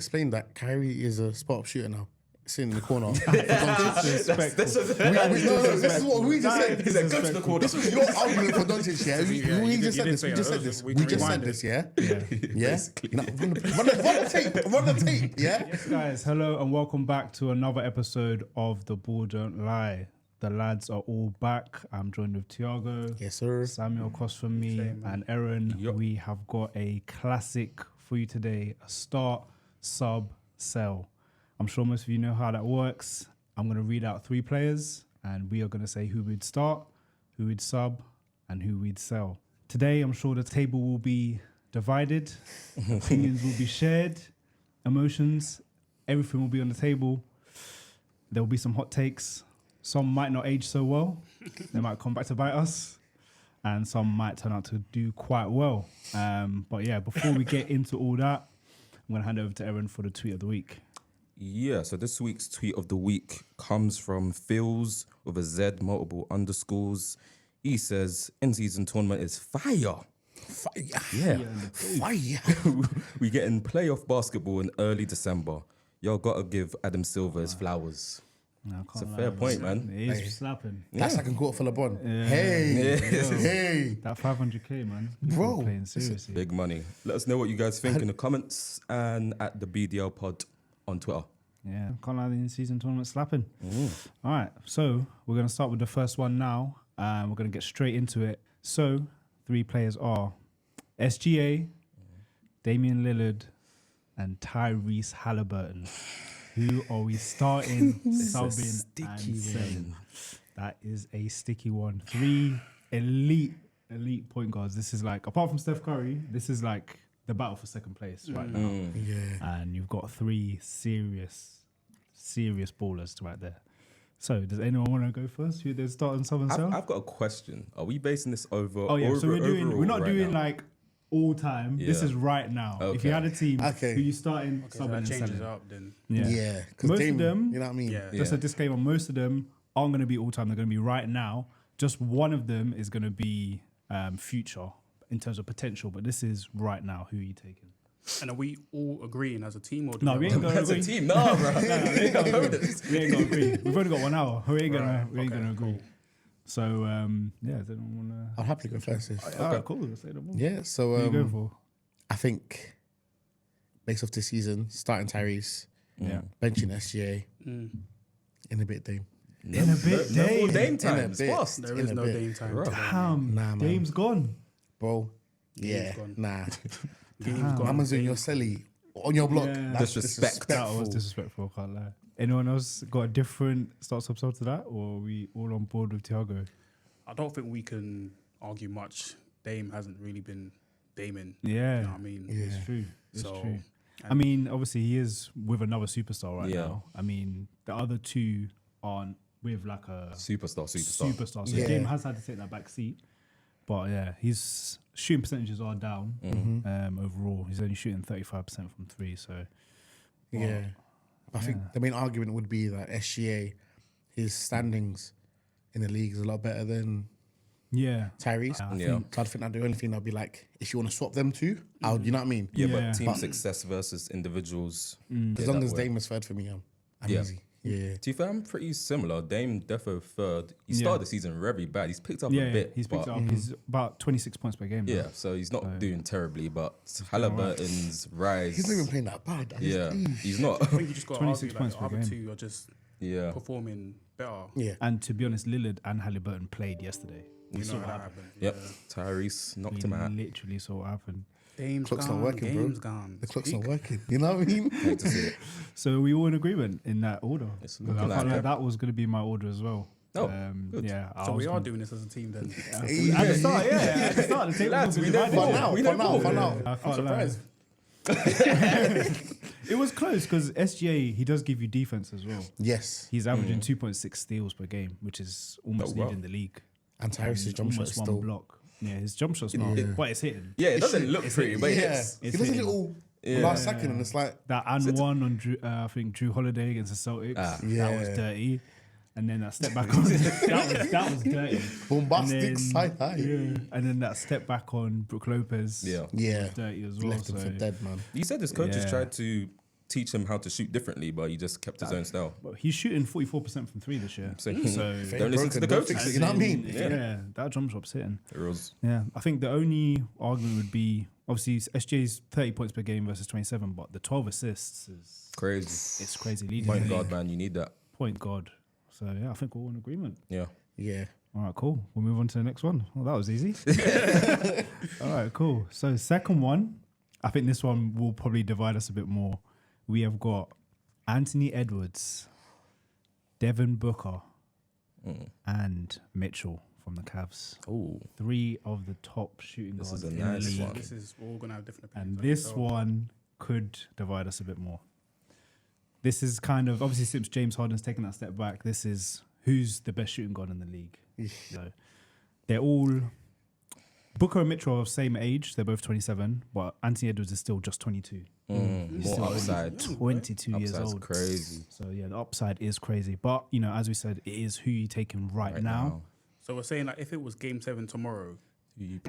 explain that Kyrie is a spot-up shooter now. Sitting in the corner. This is what we just said. He said, go to the corner. This was your argument for Doncic, yeah? We just said this. We just said this. We We just said this, yeah? Yeah? No, run the tape, yeah? Yes, guys. Hello and welcome back to another episode of The Ball Don't Lie. The lads are all back. I'm joined with Tiago. Yes, sir. Samuel across from me and Aaron. Yep. We have got a classic for you today. A start, sub, sell. I'm sure most of you know how that works. I'm going to read out 3 players and we are going to say who we'd start, who we'd sub, and who we'd sell. Today, I'm sure the table will be divided. Opinions will be shared. Emotions, everything will be on the table. There will be some hot takes. Some might not age so well. They might come back to bite us. And some might turn out to do quite well. But yeah, before we get into all that, I'm going to hand over to Aaron for the tweet of the week. Yeah, so this week's tweet of the week comes from Phils with a Z, multiple underscores. He says, in-season tournament is fire. Yeah. Fire. We getting playoff basketball in early December. Y'all got to give Adam Silver his flowers. No, It's a fair point, man. It is slapping. That's second quarter for LeBron. Yeah. Hey. That 500k, man. Bro. We're playing seriously. Big money. Let us know what you guys think in the comments and at the BDLpod on Twitter. Yeah, can't lie, the in-season tournament slapping. All right, so we're going to start with the first one now. We're going to get straight into it. So, 3 players are SGA, Damian Lillard, and Tyrese Halliburton. Who are we starting, subbing, and selling? That is a sticky one. 3 elite point guards. This is like, apart from Steph Curry, this is like the battle for second place right now. Yeah. And you've got 3 serious ballers right there. So, does anyone want to go first? Who they start and sub and sell? I've got a question. Are we basing this over? Oh yeah, so we're not doing now? like all time. This Yeah. is right now. If Okay. you had a team, Okay. who you starting, So subbing, that and changes selling. up then. Yeah. Because Most of them- you know what I mean? Yeah. Just a disclaimer: most of them aren't going to be all time. They're going to be right now. Just one of them is going to be future in terms of potential. But this is right now. Who are you taking? And are we all agreeing as a team or do No, we ain't going to That's a agree. team. No, bro. We ain't going to agree. We've only got 1 hour. We ain't gonna agree. So yeah, does anyone want to? I'll happily go first. Okay, cool. Let's say the ball. Yeah, so Who you going for? I think based off this season, starting Tyrese, Yeah. benching SGA, in a bit Dame. In a bit, No more Dame. Dame In a time. It's bit. fast. There In is a no bit. Dame time. Right. Damn, Nah, man. Dame's gone. Bro, yeah, gone. nah. Dame's gone. Mama's in your celly, on your block. Yeah. That's Disrespect. That was disrespectful, can't lie. Anyone else got a different start sub to that, or are we all on board with Thiago? I don't think we can argue much. Dame hasn't really been Damon. Yeah, You know what I mean? Yeah. it's true. It's So, true. I mean, obviously, he is with another superstar right Yeah. now. I mean, the other 2 aren't with like a Superstar. superstar. So Yeah. Dame has had to take that back seat. But yeah, his shooting percentages are down overall. He's only shooting 35% from 3. So Yeah. I think the main argument would be that SGA, his standings in the league is a lot better than yeah, Tyrese. Yeah. So I think that the only thing I'd be like, if you want to swap them two, I would, you know what I mean? Yeah, Yeah. but team success versus individuals. As yeah, long that as way. Dame is third for me, I'm Yeah. easy. Yeah. To be fair, I'm pretty similar. Dame defo third. He started the season very bad. He's picked up yeah, a bit. he's picked but it up. He's about 26 points per game. now. Yeah, so he's not doing terribly, but Halliburton's rise. He's not even playing that bad. Yeah, he's not. I think you just got to 26 argue points like the per other game. 2 are just Yeah, performing better. Yeah. And to be honest, Lillard and Halliburton played yesterday. You know that happened. yep. Tyrese knocked him out. Literally saw what happened. Dame's Clock's gone. not working, bro. Game's gone. The clock's not working. You know what I mean? Hate to see it. So are we all in agreement in that order? It's 'Cause looking I like felt like it. that was going to be my order as well. Oh, good. Yeah. I So was we are gonna- doing this as a team then. At the start, yeah. At the start, the table Lads, was we know divided. for now, we for know now, ball. for now. I I'm felt like surprised. it was close because SGA, he does give you defense as well. Yes. He's averaging 2.6 steals per game, which is almost wow. leading the league. And Tyrese's jump shot Almost is one still. block. Yeah, his jump shot's not, but it's hitting. Yeah, it doesn't look pretty, but Yeah. it's He it's does a hitting. little last second and it's like, That and one on Drew, I think Drew Holiday against the Celtics. That was Yeah. dirty. And then that step back on that was dirty. bombastic And then- side high. Yeah. And then that step back on Brook Lopez. Yeah. Yeah. Dirty as well. Left him So for dead, man. You said his coaches Yeah. tried to teach him how to shoot differently, but he just kept his own style. But he's shooting 44% from three this year. So, So don't listen to the Don't coaches. fix it, you know what I mean? yeah, that jump shot's hitting. It was Yeah, I think the only argument would be obviously SJ's 30 points per game versus 27, but the 12 assists is crazy. it's crazy. Leading Point the guard, league. man, you need that. Point guard. So yeah, I think we're all in agreement. Yeah. Yeah. All right, cool. We'll move on to the next one. Well, that was easy. All right, cool. So second one, I think this one will probably divide us a bit more. We have got Anthony Edwards, Devin Booker, and Mitchell from the Cavs. Oh, 3 of the top shooting This guards is a in nice the league. one. This is, we're all going to have different And opinions. this one could divide us a bit more. This is kind of, obviously, since James Harden's taken that step back, this is who's the best shooting guard in the league. So they're all, Booker and Mitchell are same age. They're both 27, but Anthony Edwards is still just 22. He's more still only upside. 22 years Upside's old. crazy. So yeah, the upside is crazy. But, you know, as we said, it is who you're taking right now. So we're saying, like, if it was Game 7 tomorrow,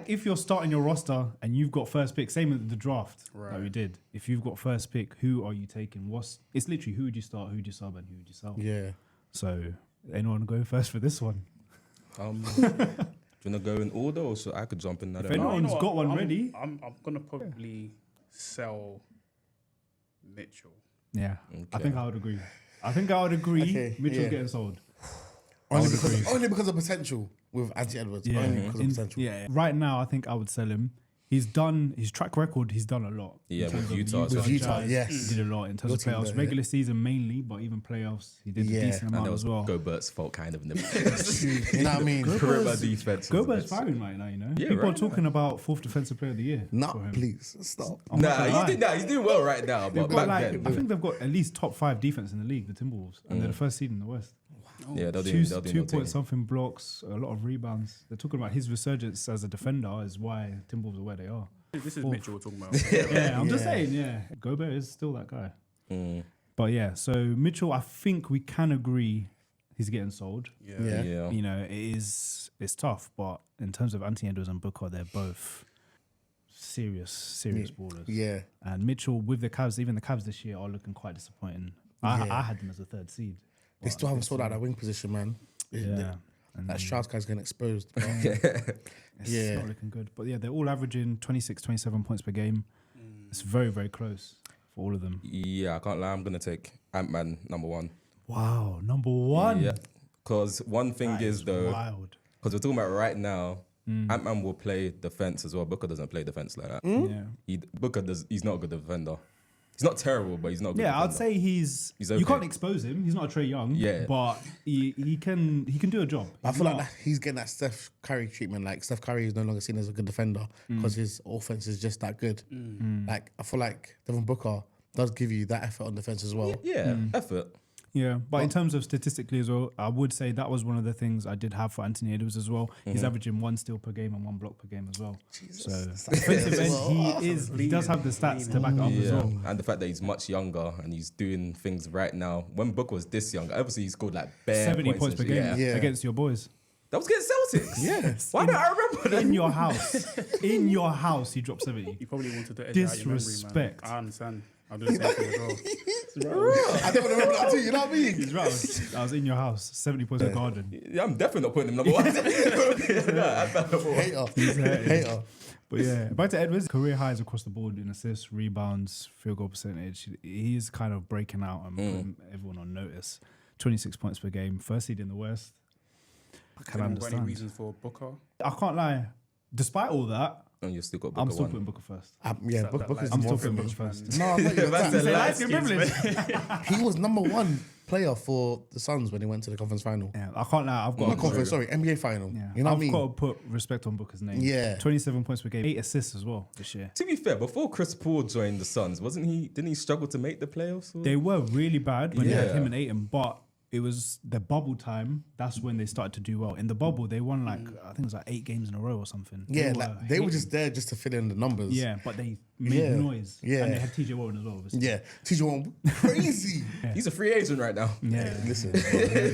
If you're starting your roster and you've got first pick, same as the draft that Right. we did. If you've got first pick, who are you taking? It's literally who would you start, who would you sub, and who would you sell? Yeah. So anyone go first for this one? Do you wanna go in order, or so I could jump in? I don't If know. anyone- Everyone's You know got what? one ready. I'm going to probably sell Mitchell. Yeah, I Okay. think I would agree. Okay, Mitchell's yeah. getting sold. Only because of potential with Anthony Edwards. Only because of potential. Yeah, right now I think I would sell him. He's done his track record. He's done a lot. Yeah, in with terms of Utah as With well. Utah, Jazz, yes. he did a lot in terms Your of team playoffs, there, regular season mainly, but even playoffs, he did a Yeah. decent And amount that as was well. Gobert's fault, kind of. In the You know what I mean? perimeter defense. Gobert's firing right now, you know. Yeah, People are right. talking about 4th defensive player of the year. No, for him. please stop. I'm not Nah, gonna lie. he's doing well right now. They've But got back like, then, I think they've got at least top 5 defense in the league, the Timberwolves, and they're the first seed in the West. yeah, they'll do. Two, They'll do 2 no point thing. something blocks, a lot of rebounds. They're talking about his resurgence as a defender is why Timberwolves are where they are. This is Fourth. Mitchell we're talking about. Yeah, I'm just Yeah. saying, yeah. Gobert is still that guy. Mm. But yeah, so Mitchell, I think we can agree he's getting sold. Yeah. Yeah. You know, it's tough, but in terms of Anthony Edwards and Booker, they're both serious ballers. Yeah. And Mitchell with the Cavs, even the Cavs this year are looking quite disappointing. I had them as a 3rd seed. They still haven't sorted out that wing position, man. Yeah. And That Strauss guy's getting exposed. it's Yeah. not looking good. But yeah, they're all averaging 26, 27 points per game. It's very, very close for all of them. Yeah, I can't lie. I'm gonna take Ant-Man number 1. Wow, number 1. Yeah, because one thing That is though, wild. because we're talking about right now, Ant-Man will play defense as well. Booker doesn't play defense like that. Yeah. Booker does. He's not a good defender. He's not terrible, but he's not a good Yeah, defender. I'd say he's He's okay. You can't expose him. He's not a Trae Young. Yeah. But he can do a job. I He's feel like not- he's getting that Steph Curry treatment. Like Steph Curry is no longer seen as a good defender because his offense is just that good. Like I feel like Devin Booker does give you that effort on defense as well. Yeah, effort. Yeah, but in terms of statistically as well, I would say that was one of the things I did have for Anthony Edwards as well. He's averaging 1 steal per game and 1 block per game as well. So defensive end, he does have the stats to back it up as Yeah, well. and the fact that he's much younger and he's doing things right now. When Booker was this young, obviously he scored like bare 70 points and per shit. game Yeah. Yeah. against your boys. That was against Celtics. Yes. Why don't I remember that? In your house. In your house, he dropped 70. You probably wanted to edge out your memory, man. Disrespect. I understand. I'll do the same thing as well. I don't want to remember that too. You know what I mean? He's right. I was in your house, 70 points per garden. Yeah, I'm definitely not putting him number 1. Hater. But yeah, back to Edwards. Career highs across the board in assists, rebounds, field goal percentage. He's kind of breaking out and putting everyone on notice. 26 points per game, 1st seed in the West. I can Anyone got any understand. reasons for Booker? I can't lie. Despite all that, And you still got Booker I'm still 1. putting Booker first. Yeah, That- Booker's that I'm number still one putting for Booker me. first. No, I'm not even That's that. a Light skin privilege. He was number 1 player for the Suns when he went to the conference final. Yeah, I can't lie. I've got Not conference, sorry, NBA final. Yeah. You know what I I've mean? got to put respect on Booker's name. Yeah. 27 points per game, 8 assists as well this year. To be fair, before Chris Paul joined the Suns, didn't he struggle to make the playoffs? Or? They were really bad when they had Yeah. him and Ayton, but it was the bubble time. That's when they started to do well. In the bubble, they won I think it was 8 games in a row or something. Yeah, they were hitting. just there just to fill in the numbers. Yeah, but they made Yeah. noise. Yeah. And they had TJ Warren as well, obviously. Yeah. TJ Warren, crazy. He's a free agent right now. Yeah. Listen.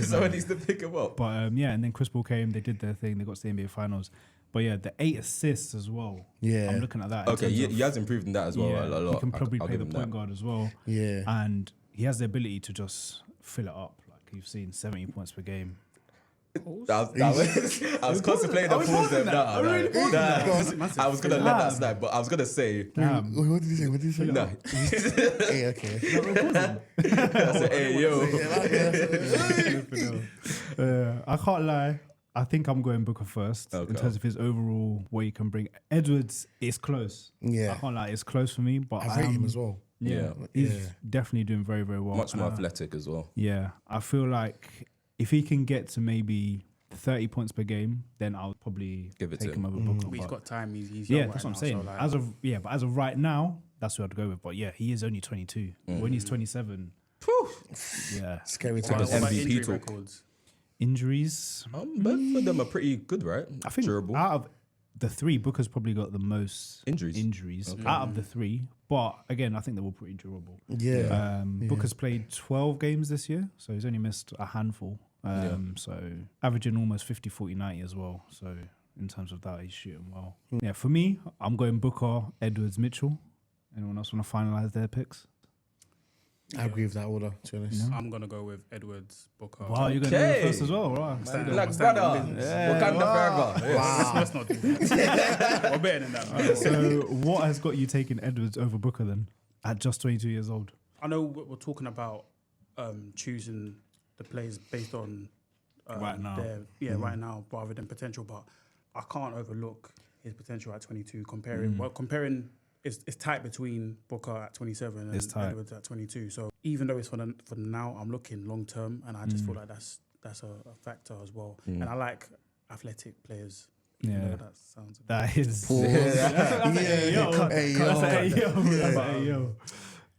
Someone needs to pick him up. But yeah, and then Chris Paul came, they did their thing, they got to the NBA Finals. But yeah, the 8 assists as well. Yeah. I'm looking at that. in Okay, terms of- he has improved in that as well yeah, a lot. he can probably I'll play give the him point that. guard as well. Yeah. And he has the ability to just fill it up. Like you've seen 17 points per game. I was contemplating the pause there. I was gonna let that slide, but I was gonna say, Damn. Wait, what did you say? What did you say? nah. Hey, okay. I said, hey yo, I can't lie. I think I'm going Booker first in Okay. terms of his overall what he can bring. Edwards is close. Yeah. I can't lie, it's close for me, but I rate him as well. Yeah, Yeah. he's Yeah. definitely doing very, very well. much more And, athletic as well. yeah, I feel like if he can get to maybe 30 points per game, then I'll probably Give it take to him him. over Booker. But he's but- got time. He's yeah, young that's right what I'm now, saying. so, like, But as of right now, that's who I'd go with. But yeah, he is only 22. When he's 27, yeah, Scary what times. about MVP injury talk. records? injuries. Both of them are pretty good, right? I think durable. out of the three, Booker's probably got the most Injuries. out of the three. But again, I think they were pretty durable. Yeah. Booker's played 12 games this year, so he's only missed a handful. So averaging almost 50, 40, 90 as well. So in terms of that, he's shooting well. Yeah, for me, I'm going Booker, Edwards, Mitchell. Anyone else want to finalize their picks? I agree with that order, to be honest. I'm gonna go with Edwards, Booker. Wow, you're going to Okay. go first as well, right? Black brother, Wakanda forever. Wow. Let's not do that. We're better than that. Man. So what has got you taking Edwards over Booker then at just 22 years old? I know we're talking about choosing the players based on Right now. right now, rather than potential. But I can't overlook his potential at 22. Comparing, it's tight between Booker at 27 It's and tight. Edwards at 22. So even though it's for now, I'm looking long term, and I just feel like that's a factor as well. And I like athletic players. Yeah. Even though that sounds. That is. Pause. That's Hey, yo. That's a yo.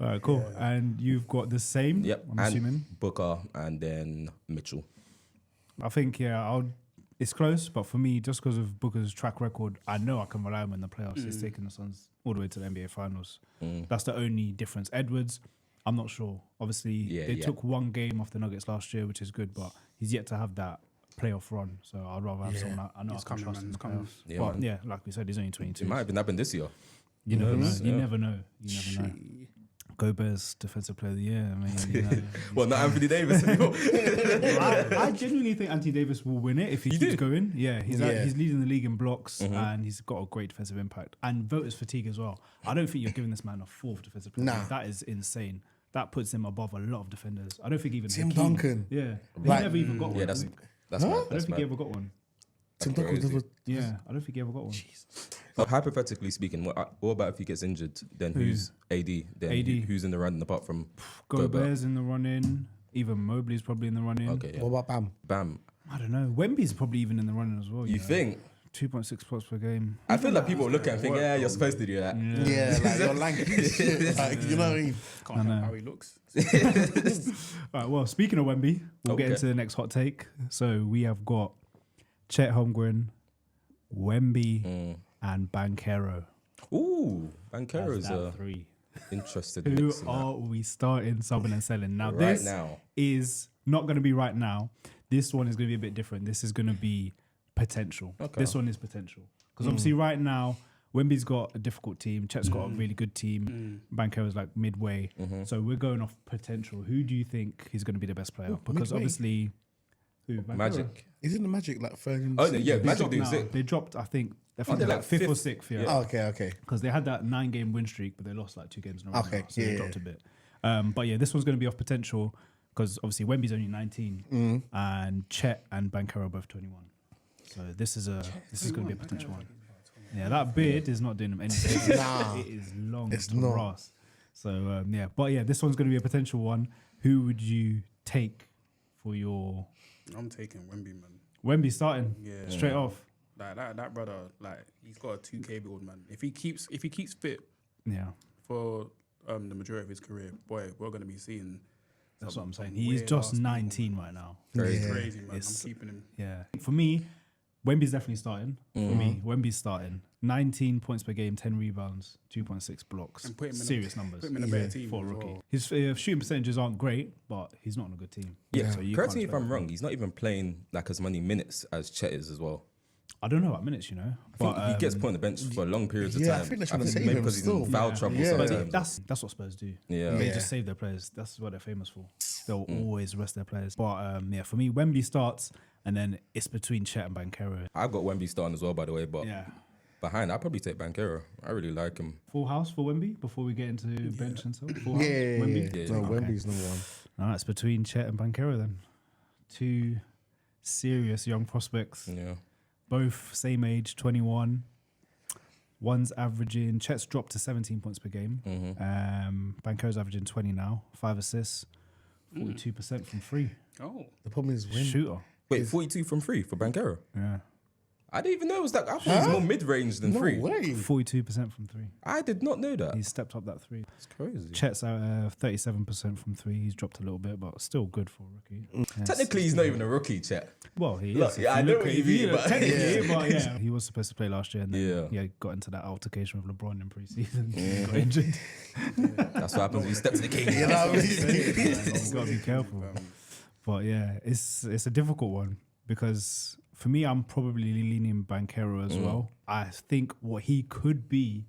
All right, cool. And you've got the same, Yep, I'm and assuming. Booker and then Mitchell. I think, it's close, but for me, just because of Booker's track record, I know I can rely on him in the playoffs. He's taken the Suns all the way to the NBA Finals. That's the only difference. Edwards, I'm not sure. Obviously, they took one game off the Nuggets last year, which is good, but he's yet to have that playoff run. So I'd rather have someone I know He's I can coming, trust man. in He's the coming. playoffs. Yeah, But man. yeah, like we said, he's only 22. It might have been happened this year. You never know. knows? You Yeah. never know. You never know. Gobert, Defensive Player of the Year. I mean, you know, Well, not Anthony Davis anymore. I genuinely think Anthony Davis will win it if he keeps going. Yeah, he's leading the league in blocks and he's got a great defensive impact and voters fatigue as well. I don't think you're giving this man a fourth defensive player. Nah. That is insane. That puts him above a lot of defenders. I don't think even Tim Hakeem- Duncan. Yeah, Like- he never even got one. Yeah, that's I mad. don't That's think he mad. ever got one. Tim Duncan crazy. was- Yeah, I don't think he ever got one. But hypothetically speaking, what about if he gets injured? Then who's AD? Then AD? Who's in the running apart from Gobert's in the running. Even Mobley's probably in the running. Okay, yeah. What about Bam? Bam? I don't know. Wemby's probably even in the running as well. You know. think? 2.6 points per game. I feel like people look and think, yeah, you're supposed to do that. Yeah, like you're lanky. Like, you know what I mean? Can't help how he looks. All right, well, speaking of Wemby, we'll get Okay. into the next hot take. So we have got Chet Holmgren, Wemby, and Banchero. Ooh, Bankero's That's that three. interested Who mix in that. are we starting, subbing, and selling? Now, Right this now. is not going to be right now. This one is going to be a bit different. This is going to be potential. Okay. This one is potential. Because obviously right now, Wemby's got a difficult team. Chet's got a really good team. Bankero's like midway. So we're going off potential. Who do you think is going to be the best player? Because midway? obviously... Who? Banchero? Magic. Isn't the Magic like third? Oh, yeah, They Magic dropped doing now. sick. They dropped, I think they're they're like like fifth or fifth. sixth, yeah. Oh, okay. Because they had that 9-game win streak, but they lost like 2 games in a row. Okay, now, so they yeah, dropped a bit. But yeah, this one's going to be off potential because obviously Wemby's only 19 and Chet and Banchero are both 21. So this is going to be a potential one. Yeah, that beard is not doing them any favors. Nah. It is long It's to not. brass. So yeah, but yeah, this one's going to be a potential one. Who would you take for your I'm taking Wemby, man. Wemby starting? Yeah. Straight off. Like that brother, like he's got a 2K build, man. If he keeps fit Yeah. for the majority of his career, boy, we're gonna be seeing. That's what I'm saying. some He's weird just ass 19 right now. Crazy. Yeah. Crazy, man. It's- I'm keeping him. Yeah. For me, Wemby's definitely starting. For me, Wemby's starting. 19 points per game, 10 rebounds, 2.6 blocks. And put him in Serious numbers. Put him in a better team For a as rookie. well. His shooting percentages aren't great, but he's not on a good team. Yeah, So you correct can't me if expect I'm that. wrong. He's not even playing like as many minutes as Chet is as well. I don't know about minutes, you know. I think he gets put on the bench for long periods of yeah, time. I think they're trying to save maybe him because he's still. in foul Yeah. trouble Yeah. But sometimes. that's what Spurs do. Yeah. They Yeah. just save their players. That's what they're famous for. They'll always rest their players. But yeah, for me, Wemby starts, and then it's between Chet and Banchero. I've got Wemby starting as well, by the way, but Yeah. behind, I'd probably take Banchero. I really like him. Full house for Wemby before we get into bench and stuff. Full house, Yeah, Wemby. Yeah. No, Okay. Wemby's number one. All right, it's between Chet and Banchero then. Two serious young prospects, Yeah. both same age, 21. One's averaging, Chet's dropped to 17 points per game. Banchero's averaging 20 now, 5 assists, 42% from free. Oh, The problem is when Shooter. Wait, 42 from 3 for Banchero? Yeah. I didn't even know it was that. I thought it was more mid-range than no 3. way. 42% from three. I did not know that. He's stepped up that three. That's crazy. Chet's at 37% from three. He's dropped a little bit, but still good for a rookie. Yeah, Technically, he's not even a rookie, Chet. well, he Look, is. yeah, If I you know look what at- you if mean, but- technically, but yeah, he was supposed to play last year, and then Yeah. got into that altercation with LeBron in preseason. Got injured. That's what happens when you step to the king. You know what I mean? You gotta be careful. But yeah, it's a difficult one because for me, I'm probably leaning Banchero as well. I think what he could be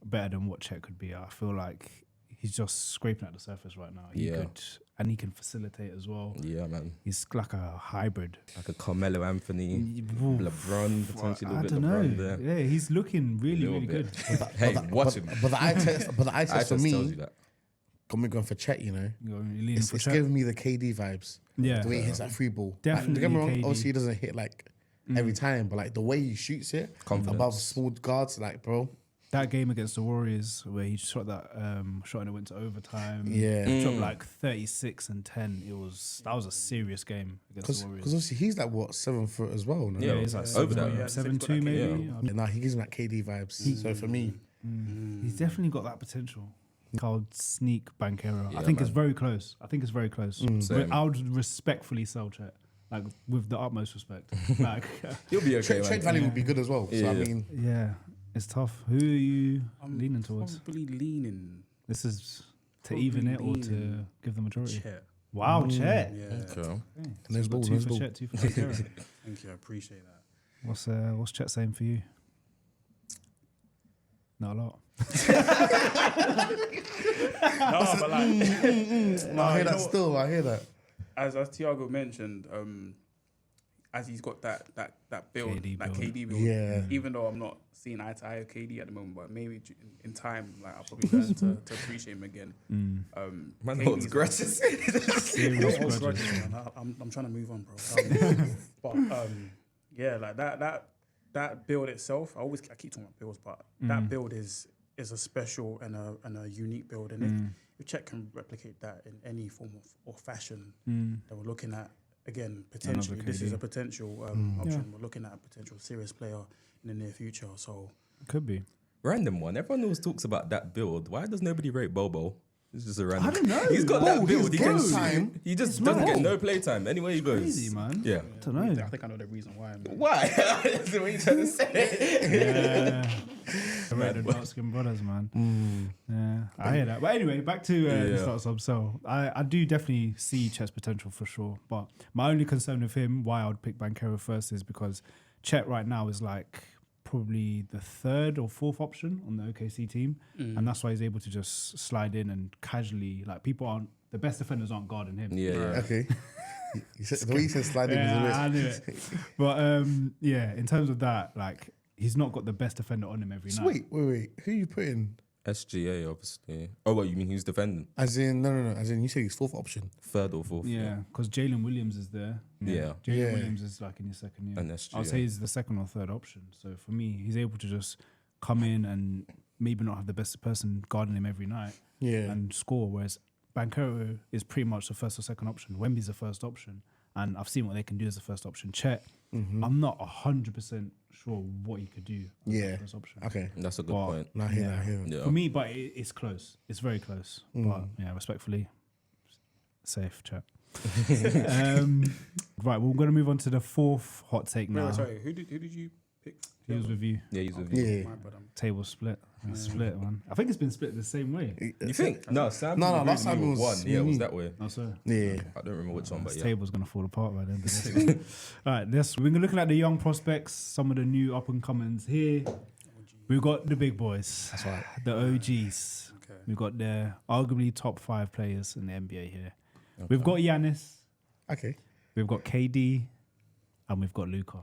better than what Chet could be. I feel like he's just scraping at the surface right now. He Yeah. could, and he can facilitate as well. Yeah, man. He's like a hybrid. Like a Carmelo Anthony, Oof. LeBron, potentially a I little bit don't know. LeBron there. Yeah, he's looking really, Little really bit. good. Hey, watch him. But the eye test, I for just tells you me, that. going for Chet, you know, You're leaning it's for it's Chet. giving me the KD vibes. Yeah. The way he hits that free ball. Definitely Like, don't get me wrong, KD. obviously he doesn't hit like every time, but like the way he shoots it Confidence. above small guards, like bro, That game against the Warriors where he shot that shot and it went to overtime. Yeah. He dropped like 36 and 10. That was a serious game against because the Warriors. obviously he's like what 7 foot as well. No? Yeah, he's like over 7, that. Yeah, 7'2" he's got that maybe. KD. Yeah, nah, he gives me that KD vibes. So for me, He's definitely got that potential. I'll sneak Banchero. I Yeah, think it's man. very close. Same. I would respectfully sell Chet, like with the utmost respect. Like, He'll be okay, trade man. value would be good as well. So I Yeah. mean, yeah, it's tough. Who are you leaning towards? Probably leaning This is to probably even it or to leaning give the majority? Chet. Wow, Chet. Yeah, Okay. So Let's we've got go, 2 let's for go. Chet, 2 for Banchero. thank you. I appreciate that. What's Chet saying for you? Not a lot. No, but like, no, I hear you that know what? still. I hear that. as Thiago mentioned, as he's got that build, KD that build. KD build. Yeah. Even though I'm not seeing eye to eye with KD at the moment, but maybe in time, like I'll probably learn to appreciate him again. Man KD's holds grudges. Serious Don't hold grudges. grudges, man. I'm trying to move on, bro. But yeah, like that build itself. I keep talking about builds, but that build is a special and a unique build. And if Chet can replicate that in any form or fashion, that we're looking at again potentially. This is KD. a potential option. We're looking at a potential serious player in the near future. So Could be. Random one. Everyone always talks about that build. Why does nobody rate Bobo? It's just a random. I don't know. He's got Bro, that build. his He can game shoot. time He just is doesn't mad. get no playtime anywhere he goes. Crazy, man. Yeah. I don't know. I think I know the reason why. Man. Why? That's what you trying to say. Yeah. Right, the dark skinned brothers, man. Yeah, I hear that. But anyway, back to the start sub. So I do definitely see Chet's potential for sure. But my only concern with him, why I would pick Banchero first, is because Chet right now is like probably the 3rd or 4th option on the OKC team. And that's why he's able to just slide in and casually, like the best defenders aren't guarding him. Yeah. Okay. You said, the way you said sliding Yeah, I was knew it. But yeah, in terms of that, like he's not got the best defender on him every a night. risk. Wait. Who you put in? SGA, obviously. Oh, what, you mean who's defending? As in, no. As in, you said he's 4th option. 3rd or 4th? Yeah, because Jalen Williams is there. Yeah. Jalen Yeah. Williams is like in his 2nd year. And SGA. I'll say he's the 2nd or 3rd option. So for me, he's able to just come in and maybe not have the best person guarding him every night Yeah. and score. Whereas Banchero is pretty much the 1st or 2nd option. Wemby's the 1st option. And I've seen what they can do as the 1st option. Chet, I'm not 100% sure what he could do as Yeah. the 1st option. Okay. That's a good But- point. No, I hear that. I hear that. Yeah. For me, but it's close. It's very close. But yeah, respectfully, safe Chet. Right, we're going to move on to the 4th hot take now. No, sorry. Who did you pick? He was with you. Yeah, he's with you. Yeah. My bad, Table split. Split, man. I think it's been split the same way. You think? No, Sam. No, last time it was one. Yeah, it was me. that way. Oh, sorry. Yeah. I don't remember which one, but This yeah. table's gonna fall apart by then. All right, we're looking at the young prospects, some of the new up and comings here. We've got the big boys. That's right. The OGs. Okay. We've got the arguably top 5 players in the NBA here. We've got Giannis, Okay. we've got KD, and we've got Luka.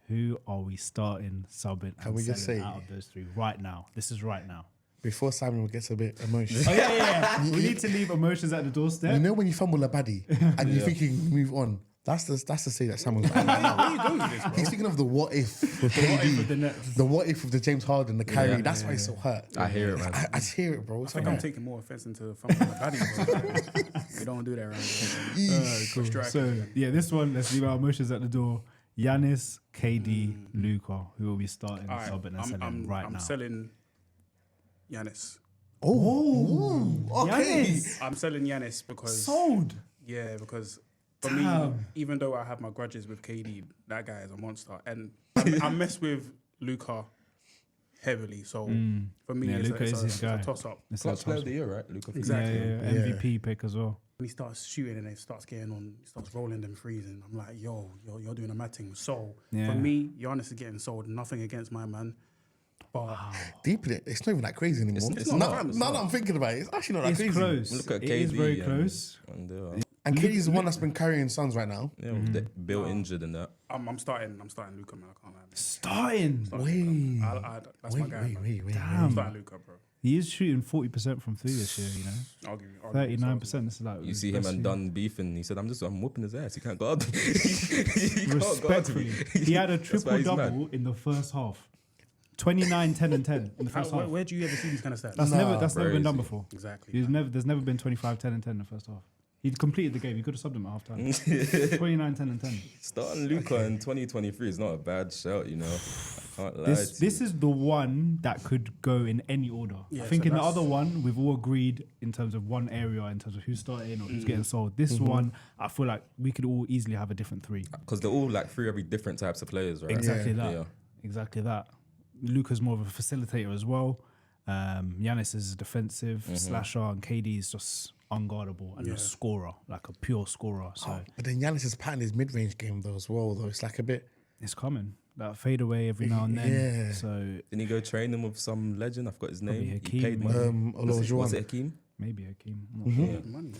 Who are we starting, subbing, Can and we just selling say- out of those 3 right now? This is right now. Before Samuel gets a bit emotional. Oh yeah. We need to leave emotions at the doorstep. You know when you fumble a baddie and you think you can move on? That's the say that Samuel's right now. Where are you going with this, bro? He's thinking of the what if with KD. the Nets. The what if with the James Harden, the Kyrie. That's why he's so hurt. I hear it, man. I just hear it, bro. I think I'm taking more offense into fumbling the baddie. We don't do that around here. Cool. Strikers, So yeah. yeah, this one, let's leave our emotions at the door. Giannis, KD, Luka, who will be starting, All right, subbing, and selling I'm now. selling Giannis. Oh, okay. Giannis I'm selling Giannis because sold. because for me, Damn. even though I have my grudges with KD, that guy is a monster, and I mess with Luka heavily. So for me, Yeah, it's, Luka a, is it's, his a, guy. it's a toss up. It's Clutch like player of the year, right? Luka. Exactly. Yeah, MVP pick as well. When he starts shooting and he starts getting on, he starts rolling them threes, and I'm like, yo, you're doing a mad thing. So Yeah. for me, Giannis is getting sold. Nothing against my man, but Deep in it, it's not even that crazy anymore. It's now, not. now that I'm thinking about it, it's actually not that It's crazy. close. Look at It is KD very and- close. And And KD's the one that's been carrying Suns right now. yeah, with the Bill injured and that. I'm starting Luka, man. I can't lie. Starting. Wait, That's my guy. man. wait. I'm starting Luka, bro. He is shooting 40% from 3 this year, you know. I'll give you 39%. This is like You see him and Dunn beefing. He said, I'm whooping his ass. He can't guard me. He can't guard Respectfully, me. he had a That's why triple he's mad. double in the first half. 29, 10, and 10 in the first half. Where do you ever see these kind of stats? That's never never been done crazy. before. Exactly. There's never been 25, 10, and 10 in the first half. He completed the game. He could have subbed him at half time. 29, 10, and 10. Starting Luka in 2023 is not a bad shout, you know. I can't lie This to you. is the one that could go in any order. Yeah, I think so in the that's- other one, we've all agreed in terms of one area, in terms of who's starting or who's getting sold. This one, I feel like we could all easily have a different 3. Because they're all like 3 every different types of players, right? Exactly that. Yeah. Exactly that. Luka's more of a facilitator as well. Giannis is a defensive slasher, and KD is just unguardable and a scorer, like a pure scorer. So But then Giannis is patting his mid-range game though as well. Though it's like a bit. it's coming. That fade away every now and then. Yeah. So Didn't he go training with some legend? I forgot his name. Hakeem, He paid maybe. money. Was Olajuwon. it Hakeem? maybe Hakeem. I'm not sure. Money.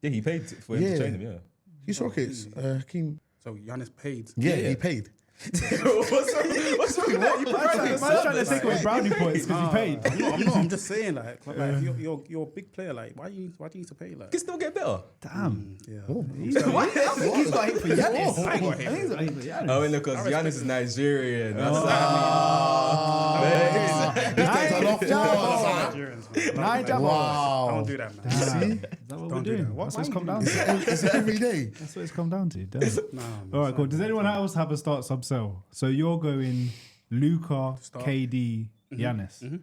Yeah, he paid for him Yeah. to train him, yeah. He's Rockets. Hakeem. So Giannis paid. Yeah, Yeah. he paid. What's wrong with that? You Man's trying to take away brownie points because he paid. I'm not. I'm just saying, like you're a big player. Like, why do you need to pay? Like, can still get better. Damn. yeah. He's got hate for Giannis. I got hate. I think he's got hate for Giannis. Oh, and because Giannis is Nigerian. That's Nigerians, man. Niger boys. I don't do that, man. Damn. Is that what we're Don't do doing? that. Why That's what it's would come you down do to. It's every day. That's what it's come down to. Damn. Nah, man. All right, cool. Does anyone else have a start sub sell? So you're going Luka, Start. KD, Giannis.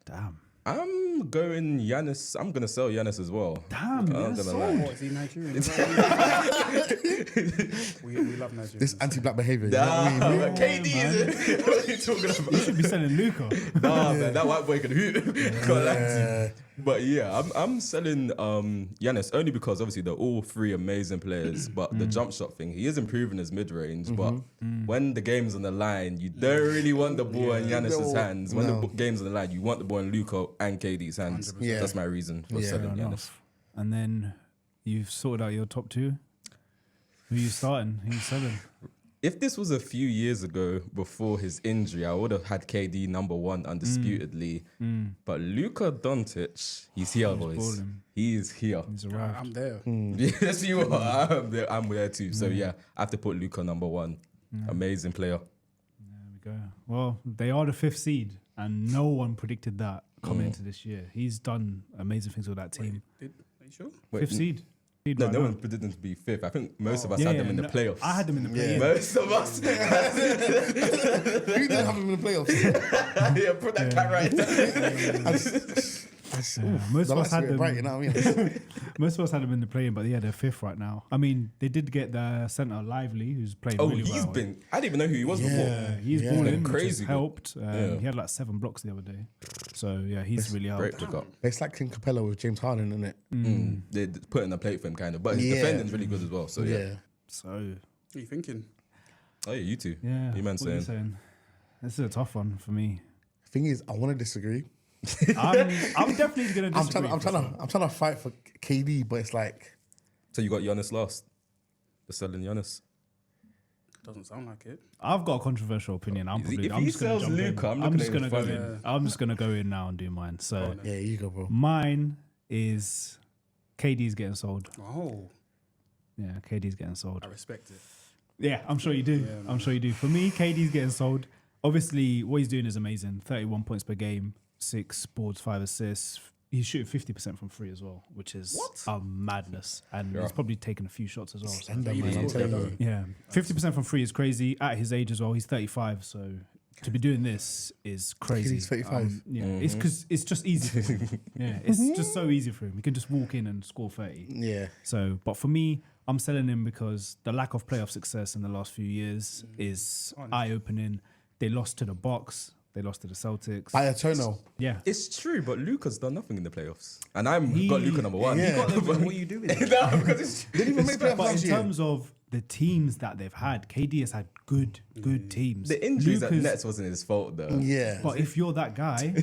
Damn. I'm going Giannis. I'm going to sell Giannis as well. Damn. I'm Giannis gonna lie. Oh, is he Nigerian? we love Nigerians. This anti-black behavior. you know Nah, what I mean? man, KD is it? What are you talking You about? should be selling Luka. Nah, man, that white boy can hoot. Can't lie to you. But yeah, I'm selling Giannis only because obviously they're all 3 amazing players. But the jump shot thing, he is improving his mid range. But when the game's on the line, you don't really want the ball in Giannis's hands. When the game's on the line, you want the ball in Luka and KD's hands. 100%. Yeah. That's my reason for Yeah. selling Fair Giannis. enough. And then you've sorted out your top 2. Who you starting? Who you selling? If this was a few years ago before his injury, I would have had KD number 1 undisputedly. But Luka Doncic, he's here, boys. balling. He is here. He's arrived. I'm there. Yes, you are. I'm there too. So yeah, I have to put Luka number 1. Amazing player. There we go. Well, they are the 5th seed, and no one predicted that coming into this year. He's done amazing things with that team. Are you sure? Wait, 5th seed. No, Right no now. one predicted them to be 5th. I think most of us Yeah, had them yeah, in the no, playoffs. I had them in the playoffs. Most of us. Who didn't have him in the playoffs? Yeah, put that cat right there. Most of us had them. Bright, you know what I mean? Most of us had them in the playing, but yeah, they're fifth right now. I mean, they did get the centre Lively, who's playing really well. I didn't even know who he was before. Yeah, he's balling, Crazy which has good. helped. He had like 7 blocks the other day. So yeah, he's really Great helped. pick up. It's like King Capella with James Harden, isn't it? They're putting a plate for him, kind of. But his defending's really good as well. So yeah. So What are you thinking? Oh yeah, you two. yeah, You man what are you saying. saying? This is a tough one for me. Thing is, I want to disagree. I'm definitely gonna disagree. I'm trying to fight for KD, but it's like So you got Giannis last. The selling Giannis. Doesn't sound like it. I've got a controversial opinion. I'm If he just gonna sells jump in. Luka, I'm I'm looking just at gonna him go funny. in. I'm just gonna go in now and do mine. So yeah, you go, bro. mine is KD's getting sold. Oh, Yeah, KD's getting sold. I respect it. Yeah, I'm sure you do. I'm sure you do. For me, KD's getting sold. Obviously, what he's doing is amazing. 31 points per game, 6 boards, 5 assists. He's shooting 50% from free as well, which is madness. And he's probably taken a few shots as well. So Slender, man, I'm telling you. yeah, 50% from free is crazy. At his age as well, he's 35. So to be doing this is crazy. He's 35. Yeah, it's because it's just easy for him. Yeah, it's just so easy for him. He can just walk in and score 30. Yeah. So, but for me, I'm selling him because the lack of playoff success in the last few years is eye-opening. They lost to the Bucks. They lost to the Celtics. By a toenail. Yeah. It's true, but Luka's done nothing in the playoffs, and got Luka number 1. Yeah. What are you doing? No, because it's They didn't even make playoffs But in last year. terms of the teams that they've had, KD has had good teams. the injuries at Luka's- Nets wasn't his fault though. Yeah. But if you're that guy,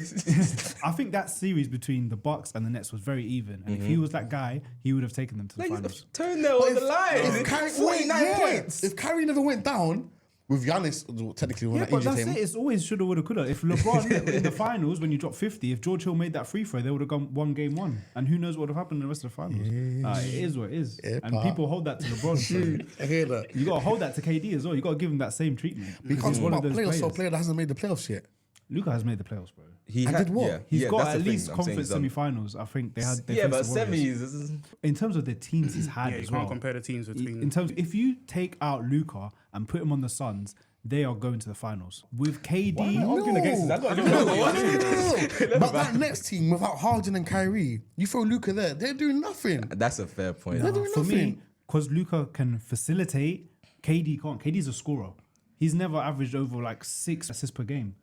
I think that series between the Bucks and the Nets was very even. And if he was that guy, he would have taken them to the Like, finals. toenail on the line. If Kyrie, 49 points. If Kyrie never went down with Giannis, technically when Yeah, that but injured that's him. it. It's always shoulda, woulda, coulda. If LeBron in the finals, when you drop 50, if George Hill made that free throw, they would have won game 1. And who knows what would have happened in the rest of the finals. It is what it is. Yeah, and but- people hold that to LeBron. So I hear that. you got to hold that to KD as well. You got to give him that same treatment. We because can't he's talk one of about those playoffs for a players. player that hasn't made the playoffs yet. Luka has made the playoffs, bro. He And did what? Yeah, He's yeah, got that's at the thing least I'm saying conference he's done. semi-finals. I think they had. They Yeah, faced but the Warriors. semis. In terms of the teams he's had Yeah, you as can't well. compare the teams between. In terms, if you take out Luka and put him on the Suns, they are going to the finals with KD. Arguing against this. I got Luka No. number 1. But that next team without Harden and Kyrie, you throw Luka there, they're doing nothing. That's a fair point. They're doing For me, nothing. because Luka can facilitate, KD can't. KD's a scorer. He's never averaged over like 6 assists per game.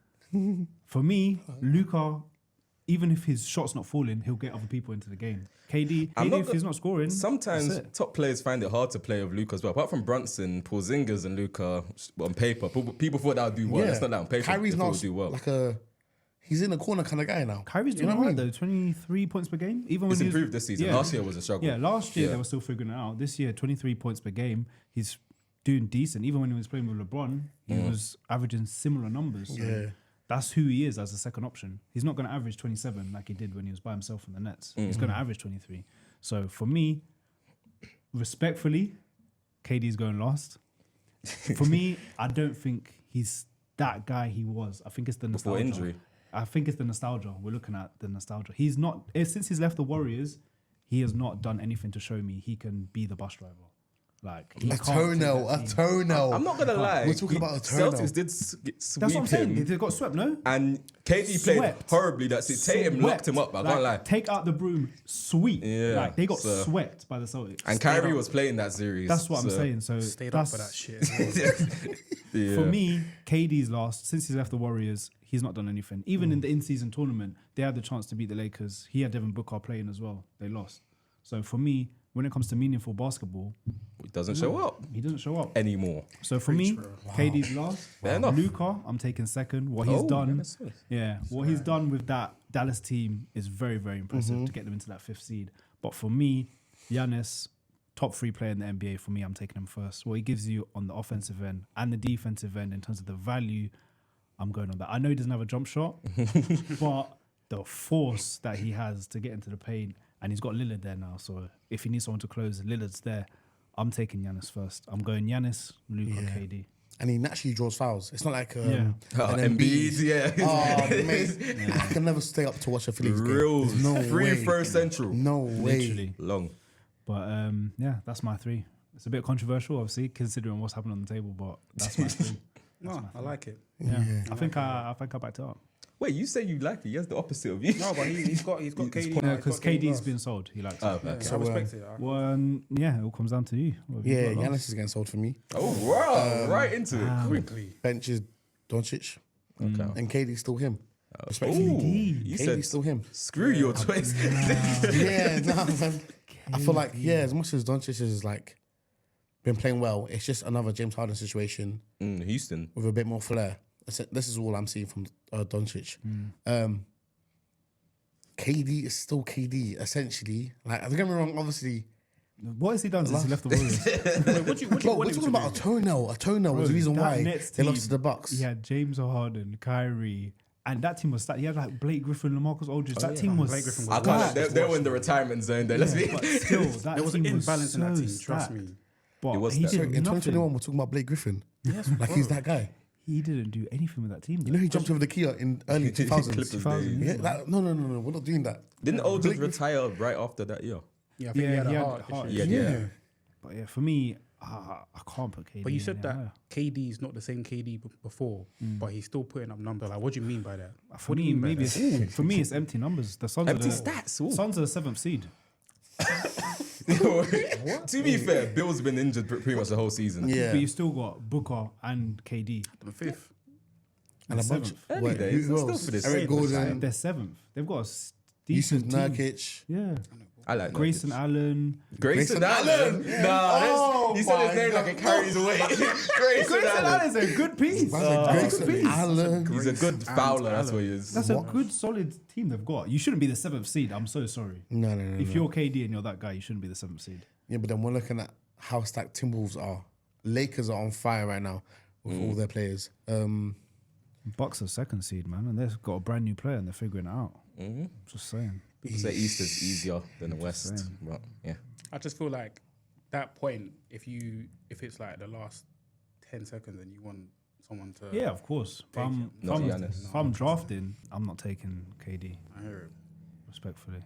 For me, Luka, even if his shot's not falling, he'll get other people into the game. KD if he's not scoring, Sometimes that's it. top players find it hard to play with Luka as well. Apart from Brunson, Porzingis, and Luka on paper, people thought that would do well. It's not that on paper. Kyrie's they thought it not would do well. like he's in the corner kind of guy now. Kyrie's You doing know what I alright mean? though. 23 points per game. Even He's when he was- improved this season. Yeah. Last year was a struggle. Yeah, last year Yeah. they were still figuring it out. This year, 23 points per game. He's doing decent. Even when he was playing with LeBron, he was averaging similar numbers. So Yeah. that's who he is as a second option. He's not going to average 27 like he did when he was by himself in the Nets. He's going to average 23. So for me, respectfully, KD's going last. For me, I don't think he's that guy he was. I think it's the Before nostalgia. injury. I think it's the nostalgia. We're looking at the nostalgia. He's not since he's left the Warriors, he has not done anything to show me he can be the bus driver. Like he A can't take toenail, that a team. toenail. I'm not gonna lie. We're talking about a toenail. Celtics did sweep That's what I'm saying. him, They got swept, no? and KD played Swept. horribly. That's it. Tatum locked him up. I can't lie. Take out the broom, sweep. Yeah, Like they got so- swept by the Celtics. And Kyrie was playing that series. That's what I'm so- saying. So Stayed up that's for that shit. Yeah. For me, KD's last. Since he's left the Warriors, he's not done anything. Even in the in-season tournament, they had the chance to beat the Lakers. He had Devin Booker playing as well. They lost. So for me, when it comes to meaningful basketball, He doesn't show up he doesn't show up. anymore. So for me, KD's last. Fair enough. Luka, I'm taking second. What he's Oh, done, that's nice. yeah, what he's done with that Dallas team is very, very impressive to get them into that 5th seed. But for me, Giannis, top 3 player in the NBA. For me, I'm taking him first. What he gives you on the offensive end and the defensive end in terms of the value, I'm going on that. I know he doesn't have a jump shot, but the force that he has to get into the paint, and he's got Lillard there now. So if he needs someone to close, Lillard's there. I'm taking Giannis first. I'm going Giannis, Luka, Yeah. KD. And he naturally draws fouls. It's not like Yeah. an Embiid, yeah. Oh, mate. I can never stay up to watch a Phillies game. Real There's no free way. first central. No way. Literally. Long. But yeah, that's my 3. It's a bit controversial, obviously, considering what's happened on the table, but that's my 3. No, I like it. Yeah. I think I backed it up. Wait, you say you like it? He has the opposite of you. No, but he's got KD. No, because KD's been sold. He likes Oh, it. okay. I respect it. Well, yeah, it all comes down to you. What have you Yeah, got, Lance? Giannis is getting sold for me. Oh, wow. Right into it. Quickly. Bench is Doncic. Okay. And KD's still him. Respectfully. Ooh, you KD's said still him. screw your choice. Yeah, no, man. I feel like, as much as Doncic is like been playing well, it's just another James Harden situation Houston. with a bit more flair. This is all I'm seeing from Doncic. KD is still KD, essentially. Like, don't get me wrong, obviously. What has he done since he left the Warriors? Wait, what you Bro, want we're him talking to about do? a toenail. A toenail was the reason That why Nets they lost team, to the Bucks. He had James Harden, Kyrie, and that team was stacked. He had like Blake Griffin, LaMarcus Aldridge. That team was. Blake Griffin I was can't. They were in the retirement zone there. Let's be. But still, that There was an team imbalance in that so team. Trust stacked. me. But It was he stacked. did In 2021, nothing. we're talking about Blake Griffin. Yes, Like, he's that guy. He didn't do anything with that team. You know, he jumped over the Kia in early 2000s. Clippers 2000, days. Yeah, no, we're not doing that. Didn't Aldridge retire right after that year? Yeah, I think he had a heart issue. Yeah. But yeah, for me, I can't put KD. But you in said there. that KD's not the same KD before, but he's still putting up numbers. Like, what do you mean by that? For What do you me, mean by maybe that? it's, for me, it's empty numbers. The Suns Empty are the, stats. Ooh. Suns are the 7th seed. To be fair, Bill's been injured pretty much the whole season. Yeah. But you still got Booker and KD. The fifth. And a bunch. Seventh. Early days, Who I'm still else? for this. Eric Gordon, They're 7th. They've got a Yusuf decent team. Nurkic. Yeah. I like Grayson Allen. Grayson Allen. Nah, he said his name like it carries away. Grayson Allen. Allen's a good piece. Grayson Allen. He's a good fowler. That's what he is. That's a good, solid team they've got. You shouldn't be the 7th seed. I'm so sorry. No. If you're KD and you're that guy, you shouldn't be the 7th seed. Yeah, but then we're looking at how stacked Timberwolves are. Lakers are on fire right now with all their players. Bucks are 2nd seed, man, and they've got a brand new player and they're figuring it out. Just saying. People say East is easier than the West, but yeah. I just feel like that point, if it's like the last 10 seconds and you want someone to. Yeah, of course. Not Giannis. If I'm drafting, I'm not taking KD, I hear it. respectfully.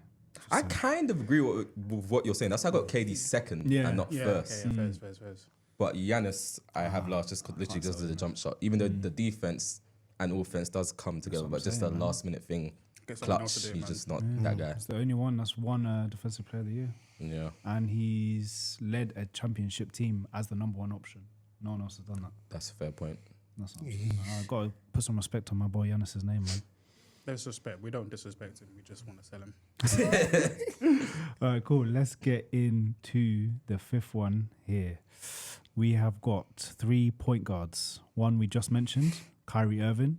I kind of agree with what you're saying. That's why I got KD second and not Yeah, first. okay, yeah, first. But Giannis, I have last literally just did the jump shot. Even though the defense and offense does come together, but just a last minute thing, Get someone else clutch. to do it, He's man. just not that guy. It's the only one that's won Defensive Player of the Year. Yeah, And he's led a championship team as the number 1 option. No one else has done that. that's a fair point. That's not, I got to put some respect on my boy Giannis's name, man. Disrespect. We don't disrespect him. We just want to sell him. All right, cool. Let's get into the 5th one here. We have got 3 point guards. One we just mentioned, Kyrie Irving.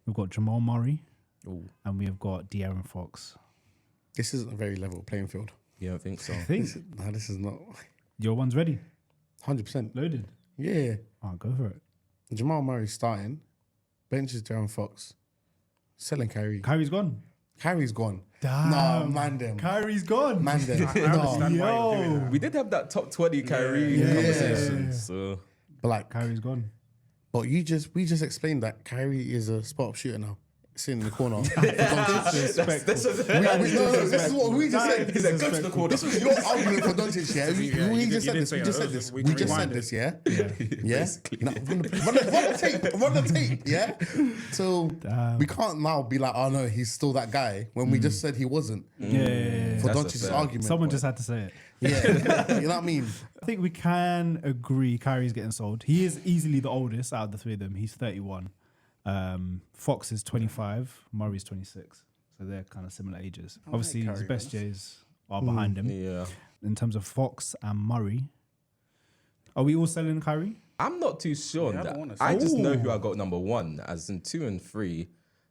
We've got Jamal Murray. And we have got De'Aaron Fox. This isn't a very level playing field. You don't think so? I think This is not your one's ready, 100%. loaded. Yeah. All right, go for it. Jamal Murray starting. Bench is De'Aaron Fox. Selling Kyrie. Kyrie's gone. Kyrie's gone. Damn. Nah, man them. Kyrie's gone. Man them. I No. understand why you're doing that. We did have that top 20 Kyrie conversation. So But like, Kyrie's gone. but we just explained that Kyrie is a spot-up shooter now. Sitting in the corner. that's This is what we just said. He said, go to the corner. This was your argument for Doncic, yeah? We you just said did this. say We just that. said this. We We can just said rewind this, it. yeah? Yeah? Basically. Now, run the tape. Run the tape, yeah? So we can't now be like, oh no, he's still that guy when we just said he wasn't. Yeah. For That's a Doncic's fair- argument. Someone just had to say it. Yeah. You know what I mean? I think we can agree Kyrie's getting sold. He is easily the oldest out of the 3 of them. He's 31. Fox is 25. Murray's 26. So they're kind of similar ages. Obviously, his Kyrie, best J's are behind him. Yeah. In terms of Fox and Murray, are we all selling Kyrie? I'm not too sure Yeah, I on don't that. wanna I say. just know who I got number 1, as in 2 and 3.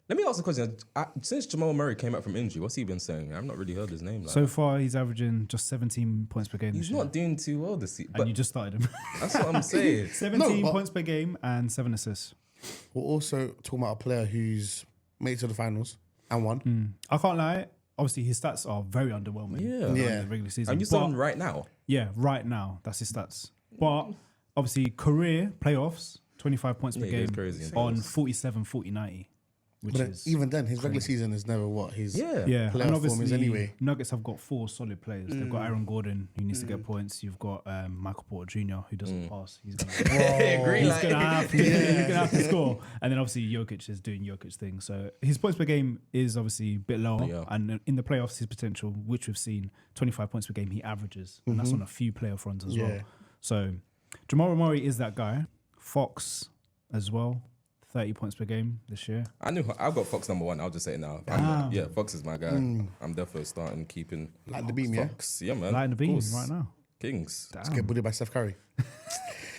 Let me ask a question. Since Jamal Murray came back from injury, what's he been saying? I've not really heard his name. Like So far, he's averaging just 17 points per game. he's this year. not doing too well this season. And But you just started him. that's what I'm saying. 17 but- points per game and 7 assists. We're also talking about a player who's made it to the finals and won. I can't lie. Obviously, his stats are very underwhelming. Yeah. in Yeah. the regular season. And you But- saw him right now. Yeah, right now, that's his stats. But obviously, career playoffs, 25 points per Yeah, he goes game crazy in on playoffs. 47, 40, 90. which But then, is even then, his regular season is never what his yeah. playoff And form obviously, is anyway. Nuggets have got 4 solid players. They've got Aaron Gordon, who needs to get points. You've got Michael Porter Jr., who doesn't pass. He's gonna, Green he's gonna have to, he's gonna have to score. And then obviously Jokic is doing Jokic thing. So his points per game is obviously a bit lower. Yeah. And in the playoffs, his potential, which we've seen, 25 points per game he averages, and that's on a few playoff runs as well. So Jamal Murray is that guy. Fox as well. 30 points per game this year. I've got Fox number 1. I'll just say it now. Yeah, Fox is my guy. I'm definitely starting keeping Like the beam, Fox. Yeah, man. Lighting the beam Of course. right now. Kings. Let's get bullied by Steph Curry.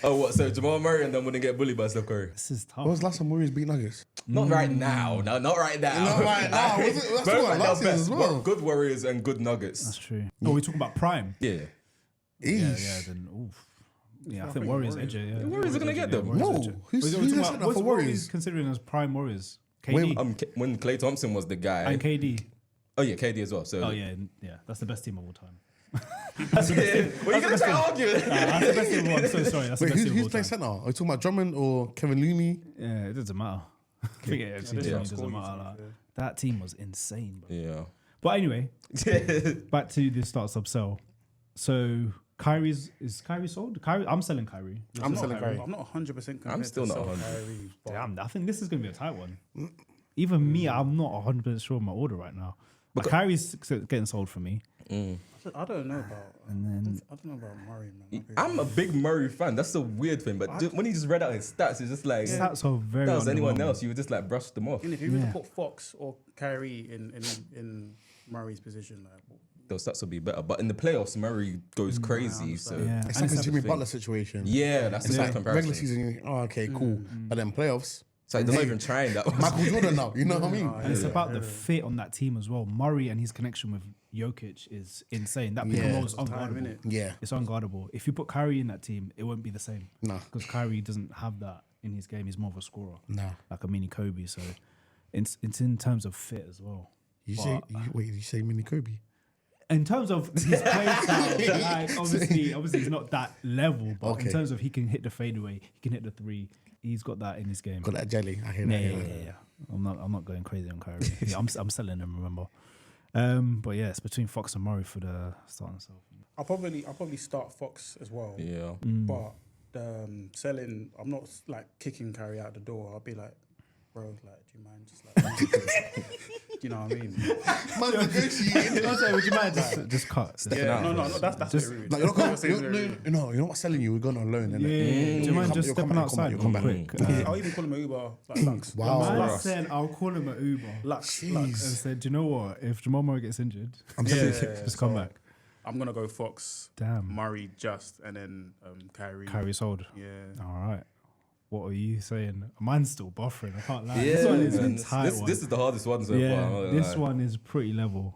Oh, what? So Jamal Murray and then wouldn't get bullied by Steph Curry? This is tough. When was the last time Warriors beat Nuggets? Not right now. No, not right now. Not right now. Was it- that's Both what at last their season as best. well. Good Warriors and good Nuggets. That's true. Oh, we're talking about prime. Yeah. Yeah, then oof. Yeah, I think Warriors edge it. Yeah, Warriors are gonna get them. Warriors No. edge it. Who's We're the talking center about- for what are we Warriors? considering as prime Warriors? KD When Klay Thompson was the guy. and KD. Oh yeah, KD as well. So Oh yeah, that's the best team of all time. What are you gonna try to argue? That's the best team of all time. I'm so sorry. That's the Wait, best team of who's all playing time. center? Are you talking about Drummond or Kevin Looney? Yeah, it doesn't matter. I think it actually doesn't matter. Like, that team was insane. Bro. Yeah. But anyway, back to the start sub sell. So is Kyrie sold? I'm selling Kyrie. I'm selling Kyrie. I'm not 100% convinced. I'm still not 100%. Kyrie, but Damn, I think this is going to be a tight one. Even me, I'm not 100% sure of my order right now. But Kyrie's getting sold for me. I don't know about. And then I don't know about Murray, man. I'm a big Murray fan. That's the weird thing. But when he just read out his stats, it's just like stats are very if that was anyone underwhelming. else, you would just like brush them off. And if you were to put Fox or Kyrie in Murray's position, like, Those stats would be better. But in the playoffs, Murray goes crazy. So Yeah. It's And like a it's Jimmy thing. Butler situation. yeah, that's It's the like comparison. regular season, you're like, oh, okay, cool. But then playoffs, It's like they're not even trying that. Michael Jordan now, you know what I mean? And it's about the fit on that team as well. Murray and his connection with Jokic is insane. That pick and roll is unguardable. innit? Yeah. It's unguardable. If you put Kyrie in that team, it won't be the same. Nah. Because Kyrie doesn't have that in his game. He's more of a scorer. Nah. Like a mini Kobe. So it's in terms of fit as well. Wait, you say mini Kobe? In terms of his play style, like obviously he's not that level, but Okay. in terms of he can hit the fadeaway, he can hit the three. He's got that in his game. Got that jelly. I hear Yeah, that. yeah. I'm not going crazy on Kyrie. Yeah, I'm selling him. Remember, but yeah, it's between Fox and Murray for the starting self. I'll probably start Fox as well. Yeah. But selling, I'm not like kicking Kyrie out the door. I'll be like, bro, like, do you mind just like, you know what I mean? Man, negotiating. Would you mind just cut? Yeah, no, that's Just- very rude. Like, you're not That's going, very rude. no, you're not selling you. We're going on loan. Yeah, innit? do you You'll mind come- just you'll come stepping back, outside you'll real come back. quick? I'll even call him an Uber, like Lux. Wow. Man Lux. said I'll call him an Uber. Lux. And said, do you know what? If Jamal Murray gets injured, just come back. I'm gonna go Fox, Damn. Murray, just, and then Kyrie. Kyrie sold. Yeah. All right. What are you saying? Mine's still buffering. I can't lie. Yeah, This one is a man. tight one. This is the hardest one so far. Yeah, this one is pretty level.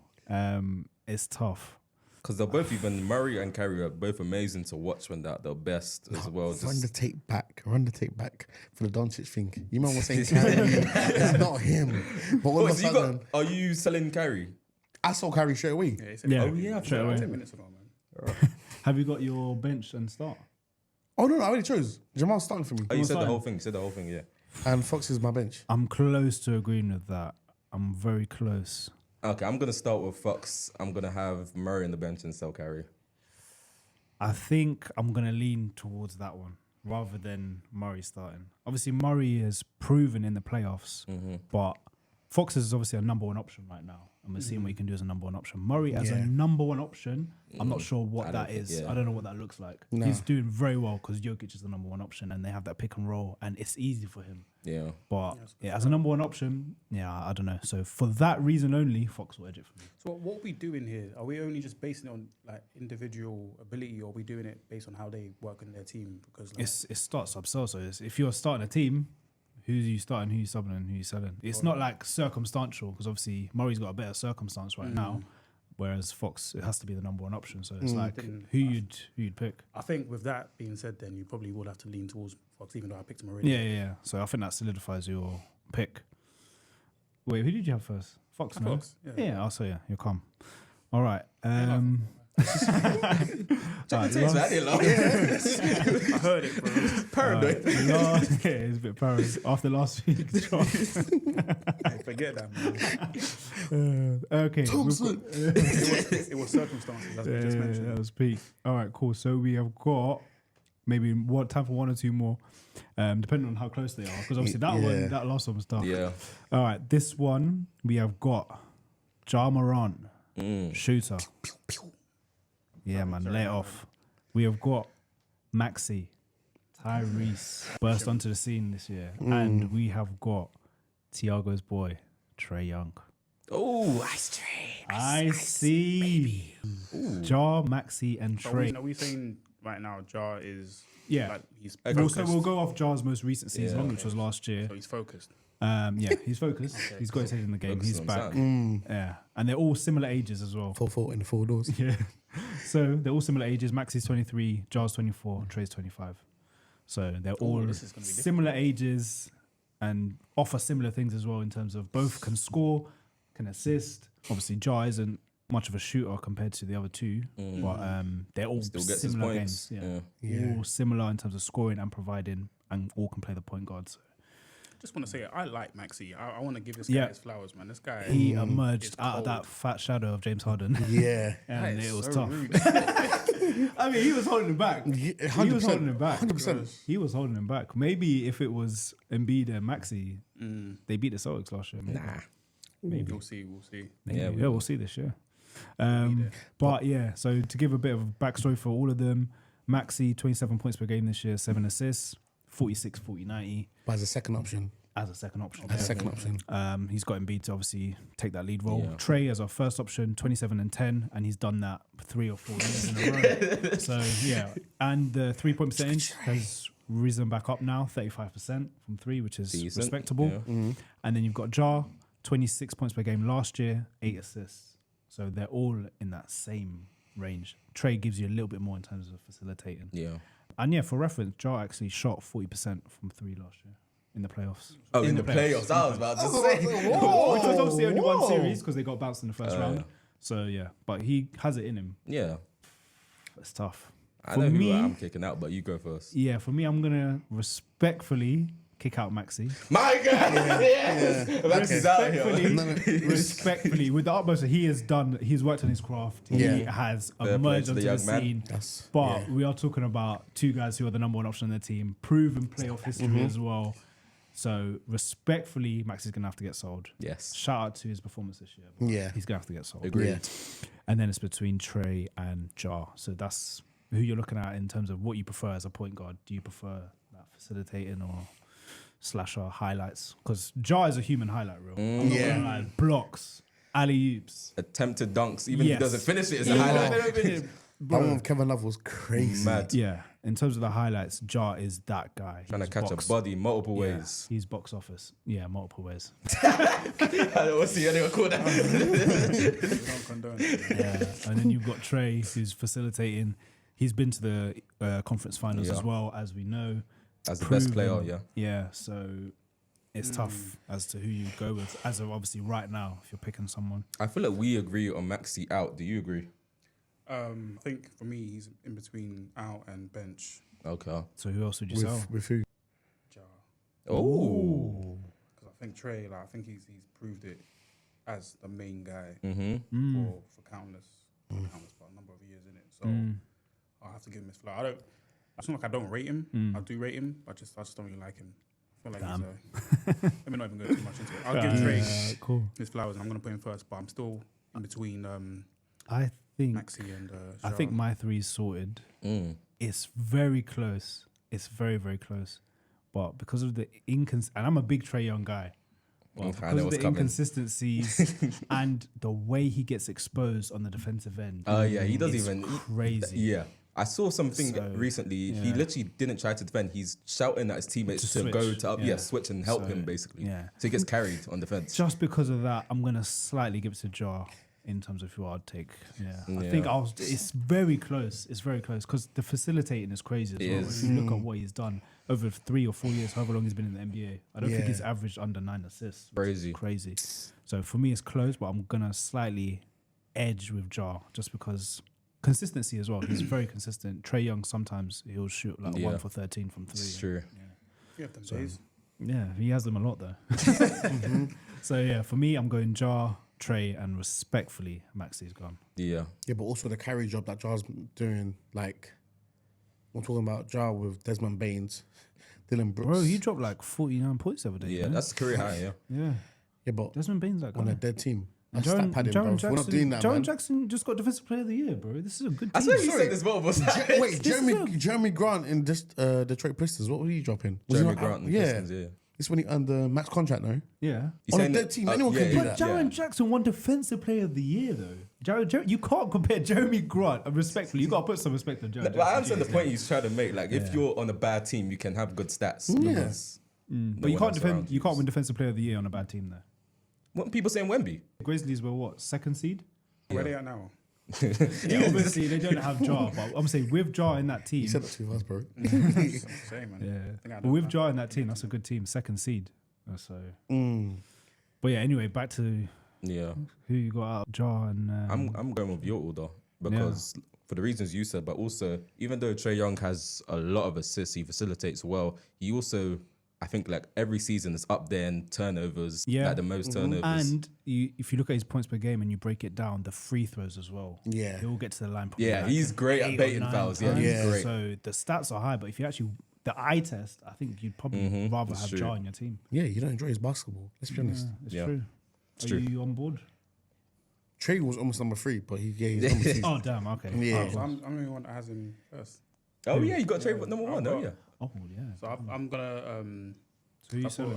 It's tough. Because they're both even Murray and Kyrie are both amazing to watch when they're at their best as well. Run the Just tape back. Run the tape back for the Doncic thing. You man was saying Kyrie. It's not him. But all Wait, of a so you sudden, are you selling Kyrie? I saw Kyrie straight away. Yeah, he said, Yeah. Oh yeah, Straight away. 10 minutes ago, man. Have you got your bench and start? Oh, no, I already chose. Jamal's starting for me. Oh, you said the fine. whole thing. You said the whole thing. Yeah. And Fox is my bench. I'm close to agreeing with that. I'm very close. Okay, I'm gonna start with Fox. I'm gonna have Murray on the bench and sell Kyrie. I think I'm going to lean towards that one rather than Murray starting. Obviously, Murray has proven in the playoffs, but Fox is obviously a number one option right now. And we're seeing what he can do as a number one option. Murray as a Yeah. number one option, I'm not sure what I that don't think- is. yeah. I don't know what that looks like. Nah. He's doing very well because Jokic is the number one option and they have that pick and roll and it's easy for him. Yeah. But yeah, as a number one option, yeah, I don't know. So for that reason only, Fox will edge it for me. So what are we doing here? Are we only just basing it on like individual ability, or are we doing it based on how they work in their team? Because like, It starts sub sell. So if you're starting a team, who's you starting, who you subbing, and who you selling? It's not like circumstantial because obviously Murray's got a better circumstance right now, whereas Fox it has to be the number one option. So it's like Then who you'd pick. I think with that being said, then you probably would have to lean towards Fox, even though I picked him already. Yeah. So I think that solidifies your pick. Wait, who did you have first? Fox. No? Fox. Yeah. Yeah. I'll say yeah. You're calm. All right. Check the taste, man. I didn't laugh. I heard it, bro. Paranoid. Yeah, it's a bit paranoid. After last week, Forget that, man. okay. Thompson. It was circumstances, as we just That mentioned. was peak. All right, cool. So we have got maybe time for one or two more, depending on how close they are. Because obviously that last one was tough. Yeah. All right, this one we have got Ja Morant, shooter. Yeah, man, lay it off. We have got Maxi, Tyrese, burst onto the scene this year. And we have got Tiago's boy, Trae Young. Oh, Ice Trae. I see. Ja, Maxi, and So Trae. are we saying right now Ja is Yeah. like he's We'll go off Ja's most recent season, which was last year. so he's focused. Yeah, he's focused. He's got his head in the game. Focus He's on back. something. Yeah, and they're all similar ages as well. 4-4 in the 4 doors. Yeah, so they're all similar ages. Maxi's 23, Ja's 24, Trey's 25. So they're all this is gonna be similar ages and offer similar things as well in terms of both can score, can assist. Obviously, Ja isn't much of a shooter compared to the other two, but they're all Still gets his similar points. games. Yeah. All similar in terms of scoring and providing, and all can play the point guard. So. Just want to say I like Maxi. I want to give this Yeah. guy his flowers, man. This guy He emerged is out of that cold. fat shadow of James Harden. Yeah. And That is it was so tough. rude. I mean, he was holding him back. He was 100%. holding him back. 100%. He was holding him back. Maybe if it was Embiid and Maxi, they beat the Celtics last year. Maybe. Maybe we'll see. Maybe. Yeah, Yeah, we'll see this year. But yeah, so to give a bit of backstory for all of them, Maxi, 27 points per game this year, 7 assists, 46, 40, 90 But as a second option. as a second option. As a second option. He's got Embiid to obviously take that lead role. Yeah. Trey as our first option, 27 and 10, and he's done that 3 or 4 years in a row. So yeah, and the 3-point percentage has risen back up now, 35% from 3, which is Decent, respectable. yeah. And then you've got Ja, 26 points per game last year, 8 assists. So they're all in that same range. Trey gives you a little bit more in terms of facilitating. Yeah. And yeah, for reference, Ja actually shot 40% from 3 last year in the playoffs. Oh, in the playoffs. I was about to say. Which was obviously only one series because they got bounced in the first round. yeah. So yeah, but he has it in him. Yeah. It's tough. I For know me, who I'm kicking out, but you go first. yeah, for me, I'm gonna respectfully kick out Maxi. My God. Yes. Maxi's out here. Respectfully, with the utmost, he's worked on his craft. He Yeah. has Fair play emerged to onto the the young man. scene. That's, But we are talking about 2 guys who are the number 1 option on their team, proven playoff history as well. So respectfully, Max is gonna have to get sold. Yes. Shout out to his performance this year. but Yeah. he's gonna have to get sold. Agreed. Yeah. And then it's between Trey and Ja. So that's who you're looking at in terms of what you prefer as a point guard. Do you prefer that facilitating or slasher highlights? Because Ja is a human highlight reel. I'm not Yeah. gonna lie. Blocks, alley-oops. Attempted dunks. Even if Yes. he doesn't finish it, it's a Even highlight. if they don't finish- that one with Kevin Love was crazy. Mad. Yeah, in terms of the highlights, Ja is that guy. Trying to He's catch box- a body multiple yeah, ways. he's box office. Yeah, multiple ways. I don't want to see anyone call that. Don't condone it. Yeah, and then you've got Trey, who's facilitating. He's been to the conference finals Yeah. as well, as we know. As the best player, Proven. yeah. Yeah, so it's tough as to who you go with, as of obviously right now, if you're picking someone. I feel like we agree on Maxi out. Do you agree? I think for me, he's in between out and bench. Okay. So who else would you sell? With who? Ja. Oh. Because I think Trey, like I think he's proved it as the main guy Mm-hmm. for countless, but a number of years in it. So Mm. I'll have to give him his flower. It's not like I don't rate him. I do rate him. I just don't really like him. I feel like he's let me not even go too much into it. I'll give Trey Cool. his flowers, and I'm gonna put him first. But I'm still in between I think Maxi and. I think my 3 is sorted. Mm. It's very close. It's very, very close. But because of the and I'm a big Trae Young guy. But I know because of what's the coming. inconsistencies and the way he gets exposed on the defensive end. Oh, yeah. He doesn't it's even. crazy. Yeah. I saw something So, recently. He yeah. literally didn't try to defend. He's shouting at his teammates To to go switch, to yeah. switch and help So, him basically. yeah. So he gets carried on defense. Just because of that, I'm gonna slightly give it to Ja in terms of who I'd take. Yeah, I think Yeah. it's very close. It's very close because the facilitating is crazy as It well. is. If you look at what he's done over 3 or 4 years, however long he's been in the NBA, I don't think Yeah. he's averaged under 9 assists. which is Crazy. crazy. So for me, it's close, but I'm gonna slightly edge with Ja just because consistency as well. He's very consistent. Trey Young, sometimes he'll shoot like 1 for 13 from 3. It's true. You have them days. Yeah, he has them a lot though. So yeah, for me, I'm going Jar, Trey, and respectfully, Maxi's gone. Yeah. Yeah, but also the carry job that Jar's doing, like, I'm talking about Jar with Desmond Baines, Dylan Brooks. Bro, he dropped like 49 points the other day. Yeah, man. that's career high, yeah. Yeah. Yeah, but Desmond Baines that guy. on a dead team. That's Jaren stat padding, bro. We're not doing that, Jaren man. Jackson just got Defensive Player of the Year, bro. This is a good team. I swear you said this multiple times. Wait, Jeremy Grant in just Detroit Pistons, what were you dropping? Was he Jeremy not Grant out? and Pistons, yeah. This when he earned the max contract, no? Yeah. You On a saying dead that- team, anyone can do But that. Jaren Jackson won Defensive Player of the Year, though. You can't compare Jeremy Grant, respectfully. You got to put some respect on Jaren Jackson. But I understand the point he's trying to make. Like, if you're on a bad team, you can have good stats. Yeah. because no But you one can't else around defend. You can't win Defensive Player of the Year on a bad team, though. What people saying Wemby? Grizzlies were what, 2nd seed? Where they at now? Yeah, obviously they don't have Jar, but I'm saying with Jar in that team. You said that too fast, bro. Same, man. Yeah, I think I but know with that. Jar in that team, that's a good team, 2nd seed. So, Mm. but yeah. Anyway, back to Yeah. who you got out, Jar and. I'm going with your order because for the reasons you said, but also even though Trey Young has a lot of assists, he facilitates well. He also, I think, like every season is up there in turnovers, like the most turnovers. And if you look at his points per game and you break it down, the free throws as well. Yeah. He'll get to the line. probably Yeah, like he's great at 8 or baiting 9 fouls. Yeah, times. he's great. So the stats are high, but if you actually the eye test, I think you'd probably rather that's have true. Jar in your team. Yeah, you don't enjoy his basketball. Let's be honest. It's Yeah. true. It's Are true. you on board? Trey was almost number 3, but he's number 2. Oh damn. Okay. Yeah. So I'm the only one that has him first. Oh yeah, you got Trey number one. Oh yeah. Oh yeah. So I'm gonna So you said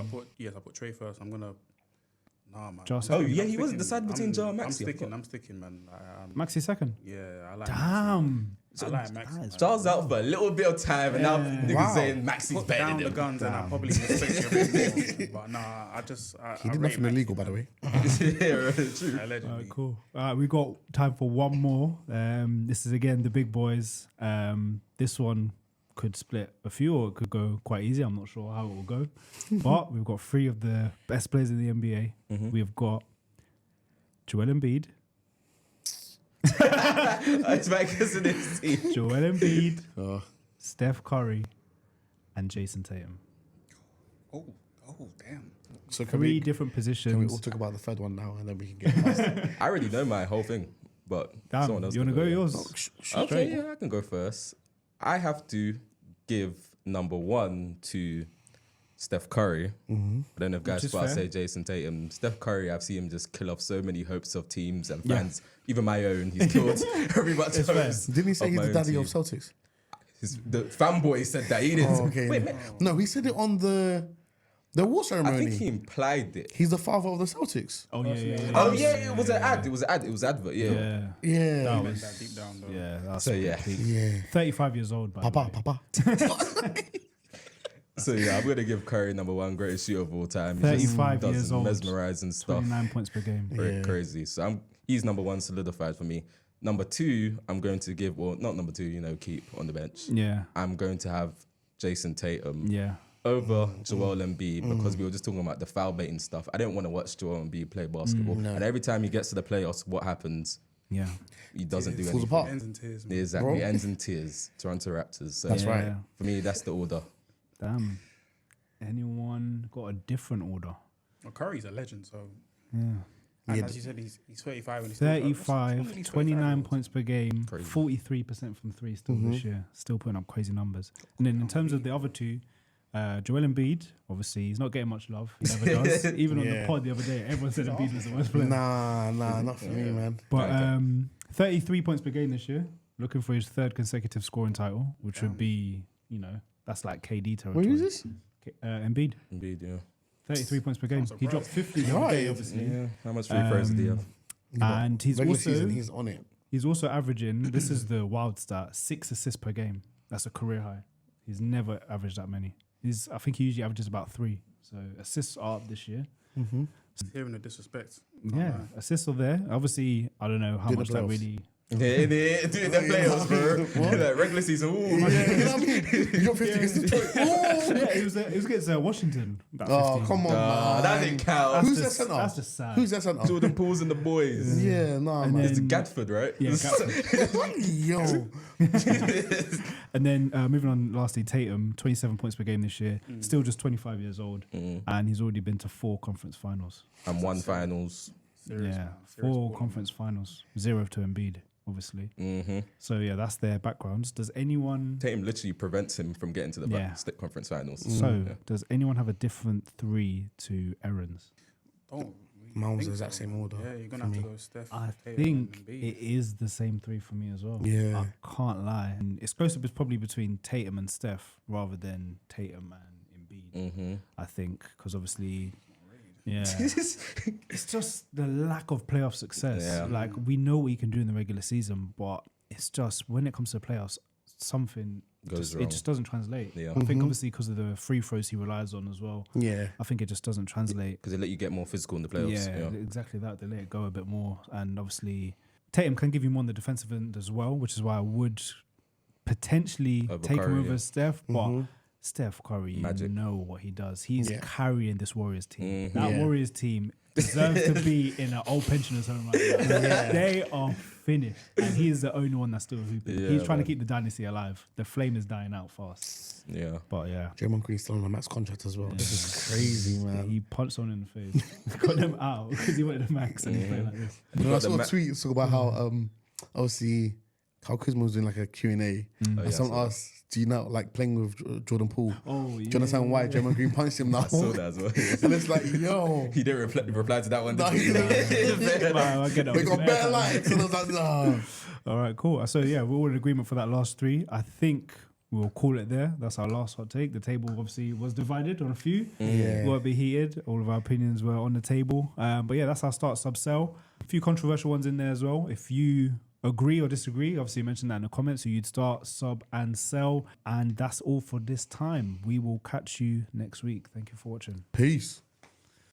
I put Trey first. I'm gonna man. Jar I'm second? Oh yeah, I'm he wasn't sticking- decided between Jar and I'm Maxi. I sticking, forgot. man. Maxi second. Yeah, I like Damn. Maxi. I like Maxi. man. Jar's out for a little bit of time, and now niggas Wow. saying Maxi's Put better down than the him. guns and I probably respect you a bit more. But nah, I He did rate nothing Maxi, illegal, by man. the way. Yeah, true. Allegedly. Alright, cool. We got time for one more. This is again the big boys. This one could split a few, or it could go quite easy. I'm not sure how it will go, but we've got 3 of the best players in the NBA. We've got Joel Embiid, It's like isn't it? Joel Embiid, Oh. Steph Curry, and Jason Tatum. Oh, damn. So can 3 we, different can we positions. all talk about the third one now and then we can get past it? I already know my whole thing, but Damn, someone else. you want to can go yeah. yours? Okay, yeah, I can go first. I have to give number 1 to Steph Curry. I don't know if guys is but I fair. say Jason Tatum. Steph Curry, I've seen him just kill off so many hopes of teams and fans, even my own. He's killed everybody's It's fair. hopes. Didn't he say of he's my the own daddy team. of Celtics? The fanboy said that. He didn't. Oh, okay. Wait, man, No, he said it on the award I ceremony. think he implied it. He's the father of the Celtics. Oh yeah. Oh yeah, it was an ad. It was an ad. It was advert. Yeah. Yeah. Yeah. That Meant was, that deep down though. yeah. That's So yeah. complete. Yeah. 35 years old, by the way. Papa. So yeah, I'm gonna give Curry number 1 greatest shooter of all time. He 35 just years does old. mesmerizing stuff. 29 points per game. Very Yeah. crazy. So he's number 1 solidified for me. Number 2, I'm going to give, well, not number 2, keep on the bench. Yeah. I'm going to have Jason Tatum Yeah. over Joel Embiid because we were just talking about the foul baiting stuff. I don't want to watch Joel Embiid play basketball. And every time he gets to the playoffs, what happens? Yeah. He doesn't do Falls anything. apart. Ends in tears. Man. Exactly. Bro. Ends in tears. Toronto Raptors. So That's Yeah. right. for me, that's the order. Damn. Anyone got a different order? Well, Curry's a legend, so. Yeah. And Yeah, as you said, he's 35 and he's still 35, 29 points per game, Crazy. 43% from 3 still this year. Still putting up crazy numbers. And then in terms of the other 2, Joel Embiid, obviously, he's not getting much love. He never does. Even on the Yeah. pod the other day, everyone said Embiid was the worst player. Nah, not for me, man. But 33 points per game this year. Looking for his 3rd consecutive scoring title, which would be, that's like KD territory. Where is this? Embiid, Embiid, yeah. 33 points per game. He dropped 50 the other Right. day, obviously. Yeah. How much free throws did he have? And he's Regular also season, he's on it. he's also averaging, this is the wild stat, 6 assists per game. That's a career high. He's never averaged that many. I think he usually averages about 3. So assists are up this year. Hearing the disrespect. Yeah, assists are there. Obviously, I don't know how Did the much that playoffs. really Doing the playoffs, bro. Like regular season. Ooh. Yeah, you know what I mean? You got 50 against Detroit. Yeah, it was against Washington. That Oh, 15. come on, man. That didn't count. Who's their just- centre? that's just sad. Who's their centre? Jordan Poole's and the boys. Yeah, nah, man. It's Gadford, right? Yeah, Yo. And then moving on, lastly, Tatum, 27 points per game this year, still just 25 years old, and he's already been to 4 conference finals. And 1 finals. Serious, Yeah, man. Serious 4 ball, conference finals, 0 to Embiid, obviously. Mm-hmm. So yeah, that's their backgrounds. Does anyone? Tatum literally prevents him from getting to the Yeah. conference finals. So does anyone have a different 3 to Aaron's? Don't Mine was think the exact so, same man. order. Yeah, you're gonna have to go Steph. I Tatum, think and Embiid. it is the same 3 for me as well. Yeah. I can't lie. And it's closer, it's probably between Tatum and Steph rather than Tatum and Embiid. Mm-hmm. I think because obviously, yeah, it's just the lack of playoff success. Yeah. Like we know what he can do in the regular season, but it's just when it comes to the playoffs, something Goes it wrong. just doesn't translate. Yeah. I think obviously because of the free throws he relies on as well. Yeah. I think it just doesn't translate. Because they let you get more physical in the playoffs. Yeah, Yeah. exactly that. They let it go a bit more. And obviously, Tatum can give you more on the defensive end as well, which is why I would potentially Over take him Curry, over yeah. Steph. But Steph Curry, you Magic. know what he does. He's Yeah. carrying this Warriors team. Mhm. That Yeah. Warriors team deserves to be in an old pensioners home right now. They are finished. And he is the only one that's still hooping. Yeah, He's trying man. to keep the dynasty alive. The flame is dying out fast. Yeah. But yeah. Draymond Green's still on a max contract as well. This is crazy, man. He punched someone in the face. Got them out because he wanted a max and he played like this. You know, I got the saw a ma- tweet talk about how obviously Kyle Kuzma was doing like a Q&A yeah, and I someone saw that. asked, do you know like playing with Jordan Poole? Oh, Do you understand why Draymond Green punched him now? I saw that as well. And it's like, yo. He didn't reply to that one. No, did he he? didn't. I get that. They got better lights. And I was like, no. All right, cool. So yeah, we're all in agreement for that last 3. I think we'll call it there. That's our last hot take. The table obviously was divided on a few. Yeah. Won't be heated. All of our opinions were on the table. But yeah, that's our start sub sell. A few controversial ones in there as well. If you agree or disagree, obviously mention that in the comments. So you'd start, sub, and sell. And that's all for this time. We will catch you next week. Thank you for watching. Peace.